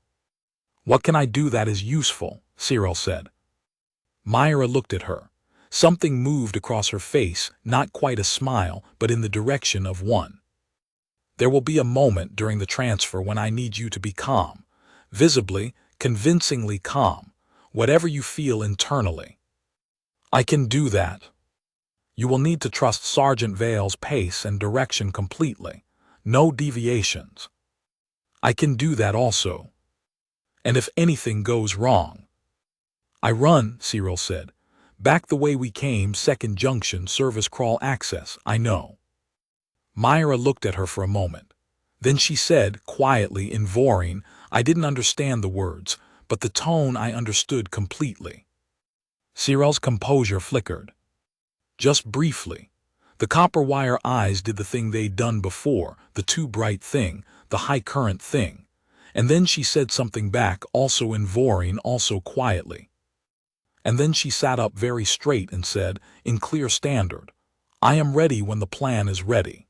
"What can I do that is useful?" Cyril said. Myra looked at her. Something moved across her face, not quite a smile, but in the direction of one. "There will be a moment during the transfer when I need you to be calm, visibly, convincingly calm, whatever you feel internally." "I can do that." "You will need to trust Sergeant Vale's pace and direction completely. No deviations." "I can do that also." "And if anything goes wrong?" "I run," Cyril said. "Back the way we came, 2nd Junction, service crawl access, I know." Myra looked at her for a moment. Then she said, quietly, in Voreen, I didn't understand the words, but the tone I understood completely. Cyril's composure flickered. Just briefly. The copper wire eyes did the thing they'd done before, the too bright thing, the high current thing. And then she said something back, also in Voreen, also quietly. And then she sat up very straight and said, in clear standard, "I am ready when the plan is ready."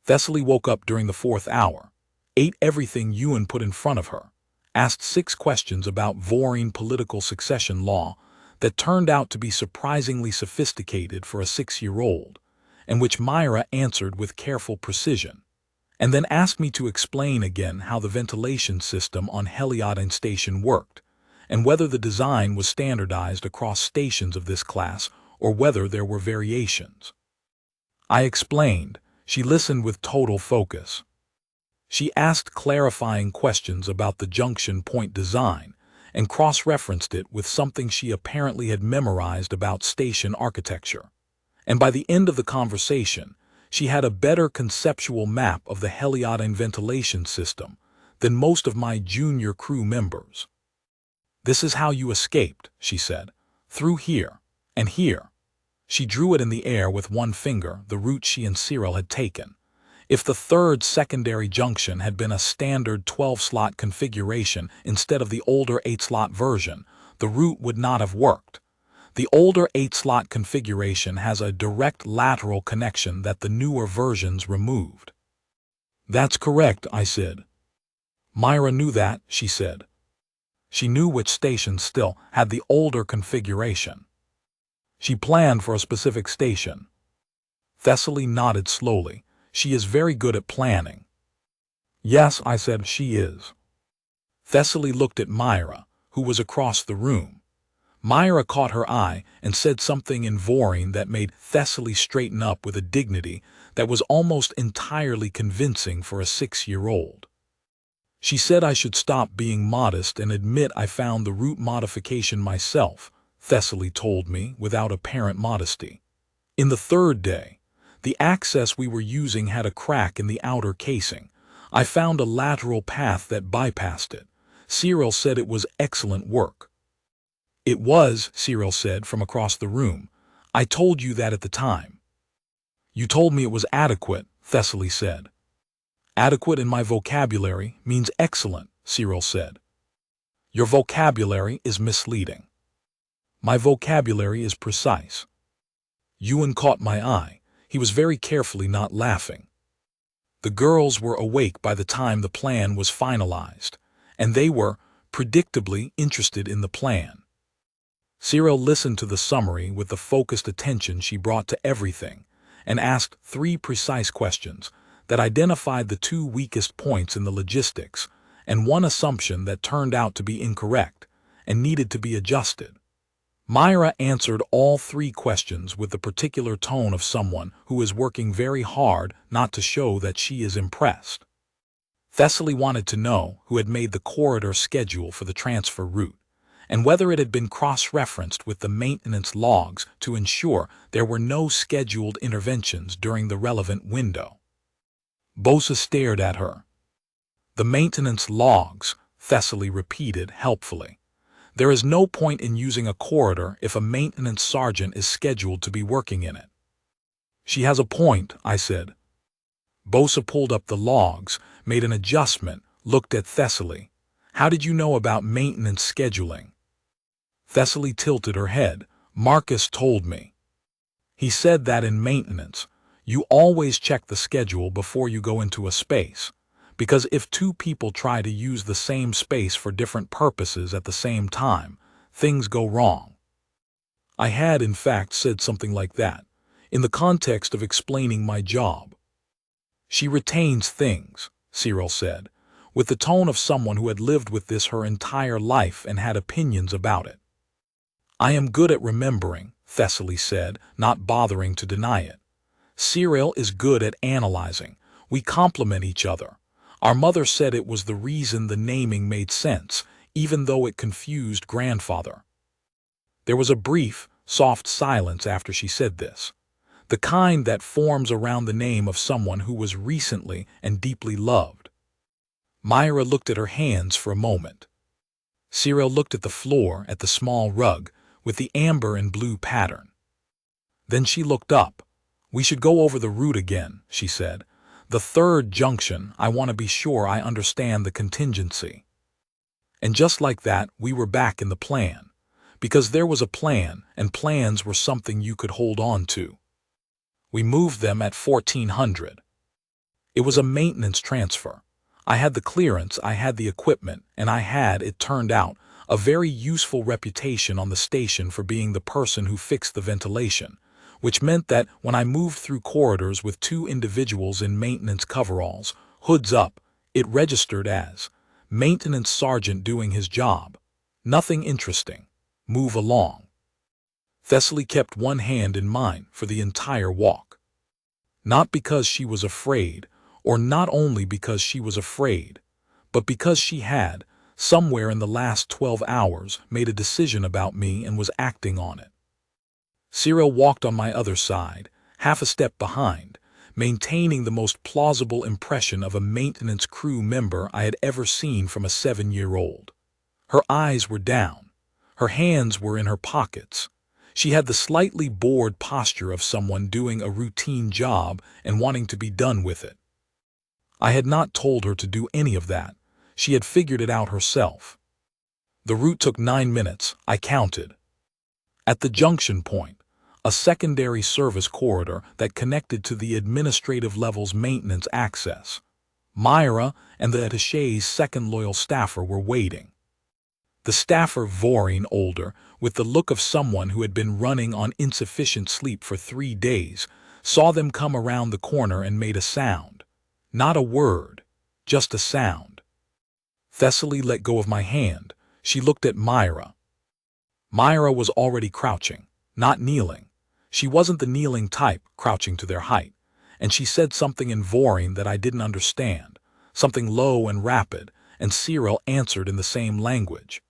Thessaly woke up during the 4th hour, ate everything Ewan put in front of her, asked 6 questions about Voreen political succession law that turned out to be surprisingly sophisticated for a 6-year-old, and which Myra answered with careful precision, and then asked me to explain again how the ventilation system on Heliodine Station worked, and whether the design was standardized across stations of this class or whether there were variations. I explained. She listened with total focus. She asked clarifying questions about the junction point design and cross-referenced it with something she apparently had memorized about station architecture. And by the end of the conversation, she had a better conceptual map of the Heliodine ventilation system than most of my junior crew members. "This is how you escaped," she said. "Through here, and here." She drew it in the air with one finger, the route she and Cyril had taken. If the 3rd secondary junction had been a standard 12-slot configuration instead of the older 8-slot version, the route would not have worked. The older 8-slot configuration has a direct lateral connection that the newer versions removed. "That's correct," I said. Myra knew that, she said. She knew which stations still had the older configuration. She planned for a specific station. Thessaly nodded slowly. "She is very good at planning." "Yes," I said, "she is." Thessaly looked at Myra, who was across the room. Myra caught her eye and said something in Voreen that made Thessaly straighten up with a dignity that was almost entirely convincing for a 6-year-old. She said I should stop being modest and admit I found the route modification myself, Thessaly told me without apparent modesty. In the 3rd day, the access we were using had a crack in the outer casing. I found a lateral path that bypassed it. Cyril said it was excellent work. "It was," Cyril said from across the room. "I told you that at the time." "You told me it was adequate," Thessaly said. "Adequate in my vocabulary means excellent," Cyril said. "Your vocabulary is misleading." "My vocabulary is precise." Ewan caught my eye. He was very carefully not laughing. The girls were awake by the time the plan was finalized, and they were, predictably, interested in the plan. Cyril listened to the summary with the focused attention she brought to everything, and asked 3 precise questions that identified the 2 weakest points in the logistics, and one assumption that turned out to be incorrect and needed to be adjusted. Myra answered all 3 questions with the particular tone of someone who is working very hard not to show that she is impressed. Thessaly wanted to know who had made the corridor schedule for the transfer route, and whether it had been cross-referenced with the maintenance logs to ensure there were no scheduled interventions during the relevant window. Bosa stared at her. "The maintenance logs," Thessaly repeated helpfully. "There is no point in using a corridor if a maintenance sergeant is scheduled to be working in it." "She has a point," I said. Bosa pulled up the logs, made an adjustment, looked at Thessaly. "How did you know about maintenance scheduling?" Thessaly tilted her head. "Marcus told me. He said that in maintenance, you always check the schedule before you go into a space, because if 2 people try to use the same space for different purposes at the same time, things go wrong." I had, in fact, said something like that, in the context of explaining my job. "She retains things," Cyril said, with the tone of someone who had lived with this her entire life and had opinions about it. "I am good at remembering," Thessaly said, not bothering to deny it. "Cyril is good at analyzing. We complement each other. Our mother said it was the reason the naming made sense, even though it confused grandfather." There was a brief, soft silence after she said this, the kind that forms around the name of someone who was recently and deeply loved. Myra looked at her hands for a moment. Cyril looked at the floor, at the small rug, with the amber and blue pattern. Then she looked up. "We should go over the route again," she said. "The third junction, I want to be sure I understand the contingency." And just like that, we were back in the plan. Because there was a plan, and plans were something you could hold on to. We moved them at 1400. It was a maintenance transfer. I had the clearance, I had the equipment, and I had, it turned out, a very useful reputation on the station for being the person who fixed the ventilation, which meant that when I moved through corridors with two individuals in maintenance coveralls, hoods up, it registered as maintenance sergeant doing his job. Nothing interesting. Move along. Thessaly kept one hand in mine for the entire walk. Not because she was afraid, or not only because she was afraid, but because she had, somewhere in the last 12 hours, made a decision about me and was acting on it. Cyril walked on my other side, half a step behind, maintaining the most plausible impression of a maintenance crew member I had ever seen from a 7-year-old. Her eyes were down. Her hands were in her pockets. She had the slightly bored posture of someone doing a routine job and wanting to be done with it. I had not told her to do any of that. She had figured it out herself. The route took 9 minutes, I counted. At the junction point, a secondary service corridor that connected to the administrative level's maintenance access, Myra and the attaché's second loyal staffer were waiting. The staffer, Vorin, older, with the look of someone who had been running on insufficient sleep for 3 days, saw them come around the corner and made a sound. Not a word, just a sound. Thessaly let go of my hand. She looked at Myra. Myra was already crouching, not kneeling. She wasn't the kneeling type, crouching to their height. And she said something in Vorin that I didn't understand, something low and rapid, and Cyril answered in the same language.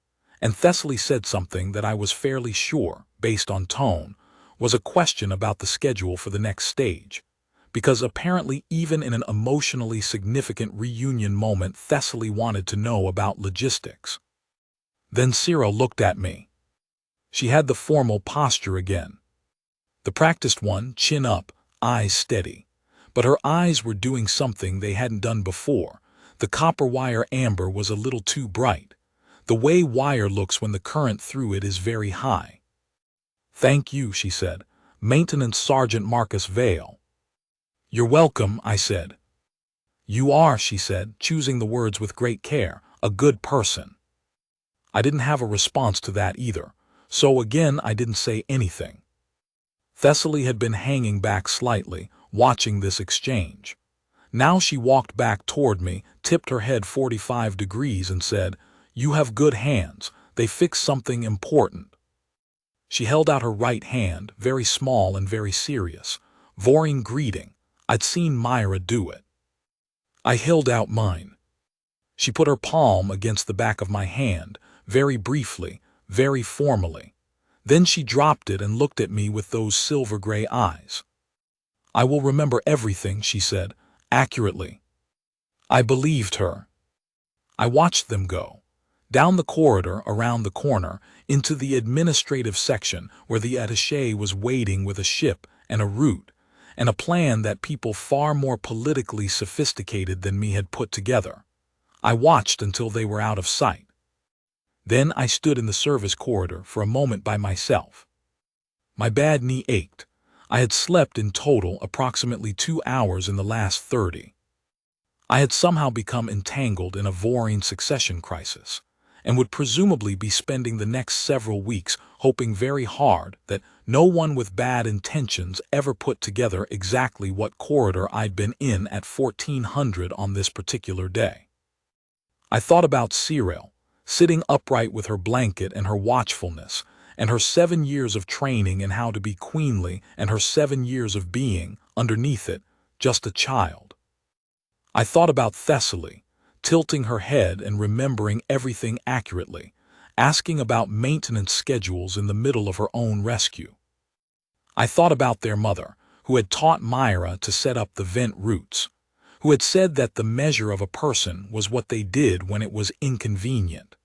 And Thessaly said something that I was fairly sure, based on tone, was a question about the schedule for the next stage. Because apparently even in an emotionally significant reunion moment, Thessaly wanted to know about logistics. Then Cyril looked at me. She had the formal posture again. The practiced one, chin up, eyes steady. But her eyes were doing something they hadn't done before. The copper wire amber was a little too bright. The way wire looks when the current through it is very high. "Thank you," she said. "Maintenance Sergeant Marcus Vale." "You're welcome," I said. "You are," she said, choosing the words with great care, "a good person." I didn't have a response to that either, so again I didn't say anything. Thessaly had been hanging back slightly, watching this exchange. Now she walked back toward me, tipped her head 45 degrees and said, "You have good hands. They fix something important." She held out her right hand, very small and very serious. Voring greeting. I'd seen Myra do it. I held out mine. She put her palm against the back of my hand, very briefly, very formally. Then she dropped it and looked at me with those silver-gray eyes. "I will remember everything," she said, accurately. I believed her. I watched them go. Down the corridor, around the corner, into the administrative section where the attaché was waiting with a ship and a route, and a plan that people far more politically sophisticated than me had put together. I watched until they were out of sight. Then I stood in the service corridor for a moment by myself. My bad knee ached. I had slept in total approximately 2 hours in the last 30. I had somehow become entangled in a Voring succession crisis, and would presumably be spending the next several weeks hoping very hard that no one with bad intentions ever put together exactly what corridor I'd been in at 1400 on this particular day. I thought about Cyril, sitting upright with her blanket and her watchfulness, and her 7 years of training in how to be queenly, and her 7 years of being, underneath it, just a child. I thought about Thessaly, tilting her head and remembering everything accurately, asking about maintenance schedules in the middle of her own rescue. I thought about their mother, who had taught Myra to set up the vent routes, who had said that the measure of a person was what they did when it was inconvenient.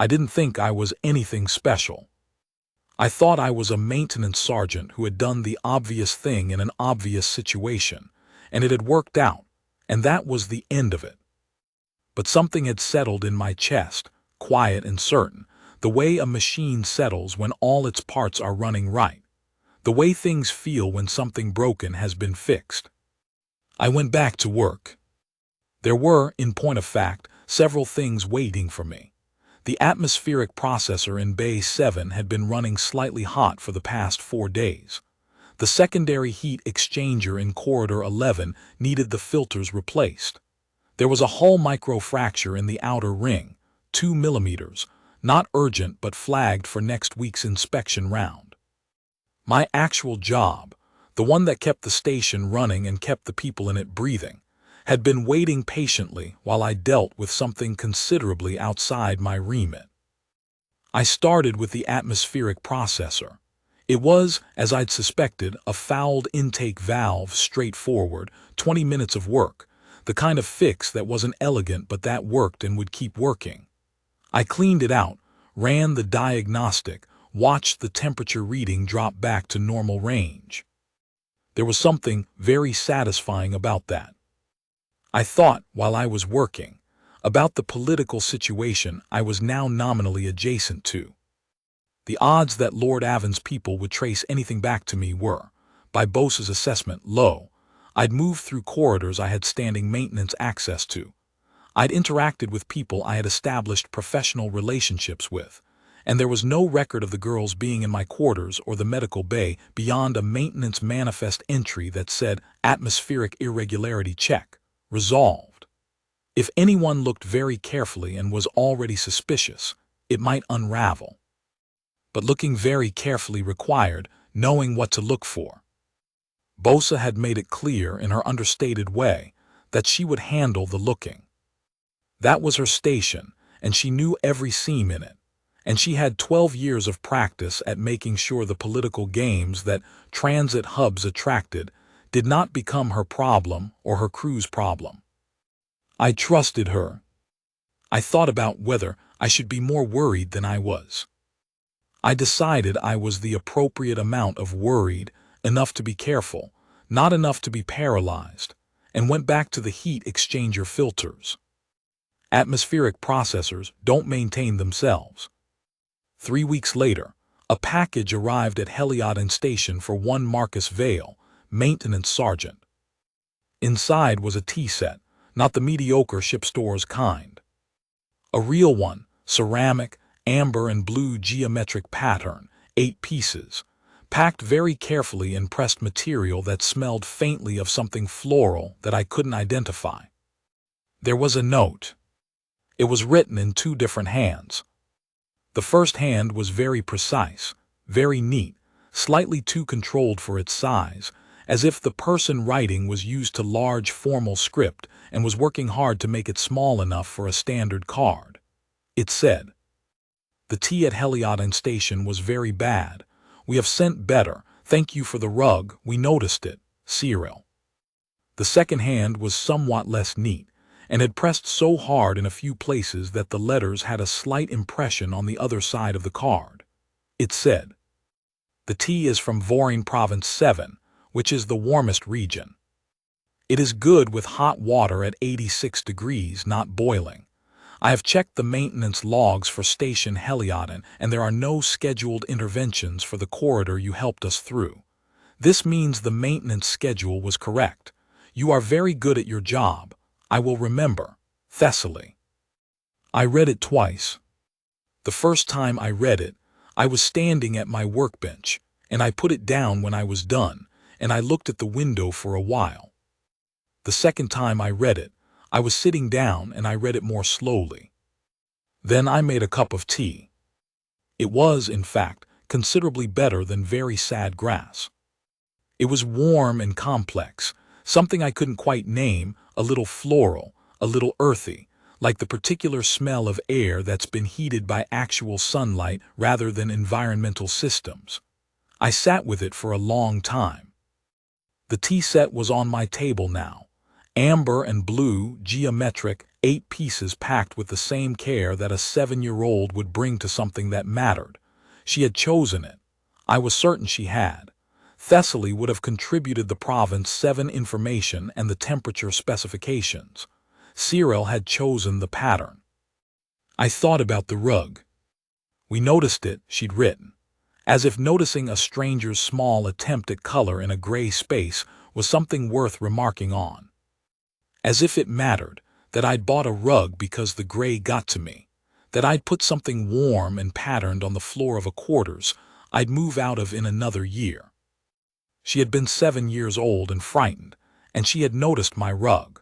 I didn't think I was anything special. I thought I was a maintenance sergeant who had done the obvious thing in an obvious situation, and it had worked out, and that was the end of it. But something had settled in my chest, quiet and certain, the way a machine settles when all its parts are running right, the way things feel when something broken has been fixed. I went back to work. There were, in point of fact, several things waiting for me. The atmospheric processor in Bay 7 had been running slightly hot for the past 4 days. The secondary heat exchanger in Corridor 11 needed the filters replaced. There was a hull microfracture in the outer ring, 2 millimeters, not urgent but flagged for next week's inspection round. My actual job, the one that kept the station running and kept the people in it breathing, had been waiting patiently while I dealt with something considerably outside my remit. I started with the atmospheric processor. It was, as I'd suspected, a fouled intake valve, straightforward, 20 minutes of work, the kind of fix that wasn't elegant but that worked and would keep working. I cleaned it out, ran the diagnostic, watched the temperature reading drop back to normal range. There was something very satisfying about that. I thought, while I was working, about the political situation I was now nominally adjacent to. The odds that Lord Avon's people would trace anything back to me were, by Bose's assessment, low. I'd moved through corridors I had standing maintenance access to. I'd interacted with people I had established professional relationships with, and there was no record of the girls being in my quarters or the medical bay beyond a maintenance manifest entry that said atmospheric irregularity check. Resolved. If anyone looked very carefully and was already suspicious, it might unravel. But looking very carefully required knowing what to look for. Bosa had made it clear in her understated way that she would handle the looking. That was her station, and she knew every seam in it, and she had 12 years of practice at making sure the political games that transit hubs attracted did not become her problem or her crew's problem. I trusted her. I thought about whether I should be more worried than I was. I decided I was the appropriate amount of worried, enough to be careful, not enough to be paralyzed, and went back to the heat exchanger filters. Atmospheric processors don't maintain themselves. 3 weeks later, a package arrived at Heliodon Station for one Marcus Vale, maintenance sergeant. Inside was a tea set, not the mediocre ship stores kind. A real one, ceramic, amber and blue geometric pattern, 8 pieces, packed very carefully in pressed material that smelled faintly of something floral that I couldn't identify. There was a note. It was written in 2 different hands. The first hand was very precise, very neat, slightly too controlled for its size, as if the person writing was used to large formal script and was working hard to make it small enough for a standard card. It said, "The tea at Heliodon Station was very bad. We have sent better. Thank you for the rug. We noticed it. Cyril." The second hand was somewhat less neat, and had pressed so hard in a few places that the letters had a slight impression on the other side of the card. It said, "The tea is from Vorin Province 7, which is the warmest region. It is good with hot water at 86 degrees, not boiling. I have checked the maintenance logs for Station Heliodon, and there are no scheduled interventions for the corridor you helped us through. This means the maintenance schedule was correct. You are very good at your job. I will remember. Thessaly." I read it twice. The first time I read it, I was standing at my workbench, and I put it down when I was done, and I looked at the window for a while. The second time I read it, I was sitting down and I read it more slowly. Then I made a cup of tea. It was, in fact, considerably better than very sad grass. It was warm and complex, something I couldn't quite name, a little floral, a little earthy, like the particular smell of air that's been heated by actual sunlight rather than environmental systems. I sat with it for a long time. The tea set was on my table now. Amber and blue, geometric, 8 pieces packed with the same care that a 7-year-old would bring to something that mattered. She had chosen it. I was certain she had. Thessaly would have contributed the Province 7 information and the temperature specifications. Cyril had chosen the pattern. I thought about the rug. We noticed it, she'd written, as if noticing a stranger's small attempt at color in a gray space was something worth remarking on. As if it mattered that I'd bought a rug because the gray got to me, that I'd put something warm and patterned on the floor of a quarters I'd move out of in another year. She had been 7 years old and frightened, and she had noticed my rug.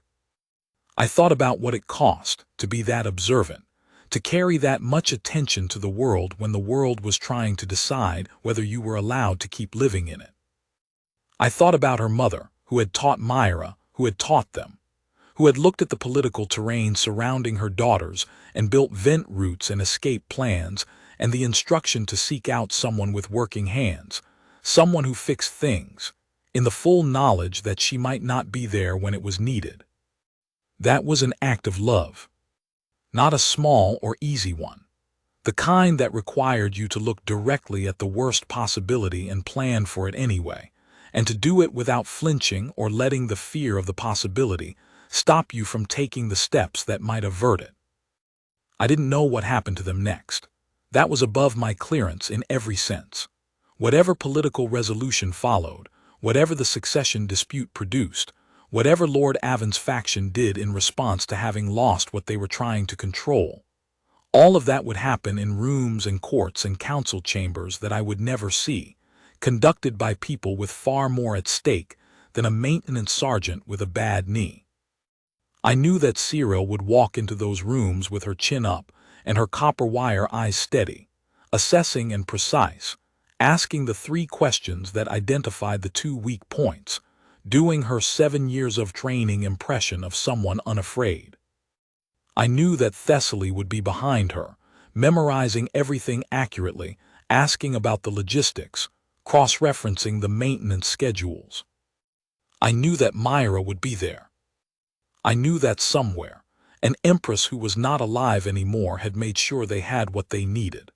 I thought about what it cost to be that observant, to carry that much attention to the world when the world was trying to decide whether you were allowed to keep living in it. I thought about her mother, who had taught Myra, who had taught them, who had looked at the political terrain surrounding her daughters and built vent routes and escape plans, and the instruction to seek out someone with working hands, someone who fixed things, in the full knowledge that she might not be there when it was needed. That was an act of love. Not a small or easy one. The kind that required you to look directly at the worst possibility and plan for it anyway, and to do it without flinching or letting the fear of the possibility stop you from taking the steps that might avert it. I didn't know what happened to them next. That was above my clearance in every sense. Whatever political resolution followed, whatever the succession dispute produced, whatever Lord Avon's faction did in response to having lost what they were trying to control, all of that would happen in rooms and courts and council chambers that I would never see, conducted by people with far more at stake than a maintenance sergeant with a bad knee. I knew that Cyril would walk into those rooms with her chin up and her copper wire eyes steady, assessing and precise, asking the 3 questions that identified the 2 weak points, doing her 7 years of training impression of someone unafraid. I knew that Thessaly would be behind her, memorizing everything accurately, asking about the logistics, cross-referencing the maintenance schedules. I knew that Myra would be there. I knew that somewhere, an empress who was not alive anymore had made sure they had what they needed.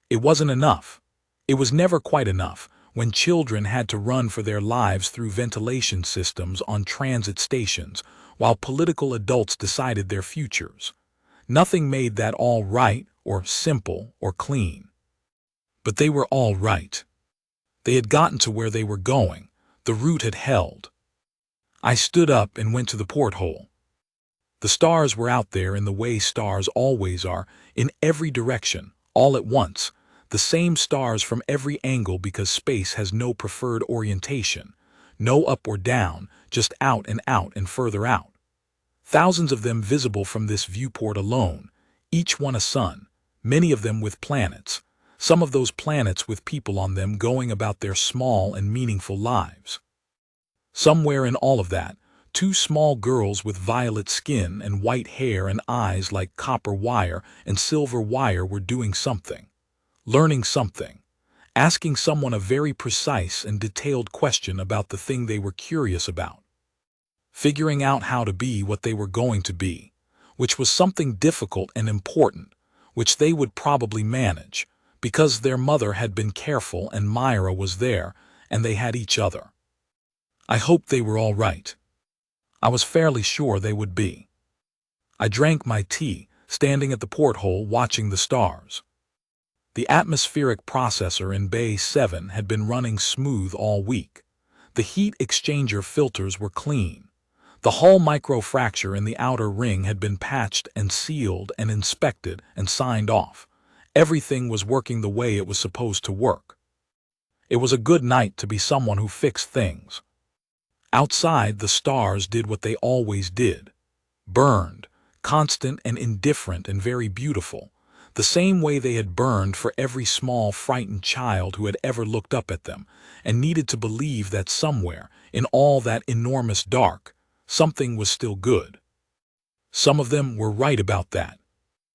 It wasn't enough. It was never quite enough when children had to run for their lives through ventilation systems on transit stations while political adults decided their futures. Nothing made that all right or simple or clean. But they were all right. They had gotten to where they were going. The route had held. I stood up and went to the porthole. The stars were out there in the way stars always are, in every direction, all at once, the same stars from every angle because space has no preferred orientation, no up or down, just out and further out. Thousands of them visible from this viewport alone, each one a sun, many of them with planets, some of those planets with people on them going about their small and meaningful lives. Somewhere in all of that, 2 small girls with violet skin and white hair and eyes like copper wire and silver wire were doing something, learning something, asking someone a very precise and detailed question about the thing they were curious about, figuring out how to be what they were going to be, which was something difficult and important, which they would probably manage, because their mother had been careful and Myra was there, and they had each other. I hoped they were all right. I was fairly sure they would be. I drank my tea, standing at the porthole watching the stars. The atmospheric processor in Bay 7 had been running smooth all week. The heat exchanger filters were clean. The hull microfracture in the outer ring had been patched and sealed and inspected and signed off. Everything was working the way it was supposed to work. It was a good night to be someone who fixed things. Outside, the stars did what they always did. Burned, constant and indifferent and very beautiful, the same way they had burned for every small, frightened child who had ever looked up at them and needed to believe that somewhere, in all that enormous dark, something was still good. Some of them were right about that,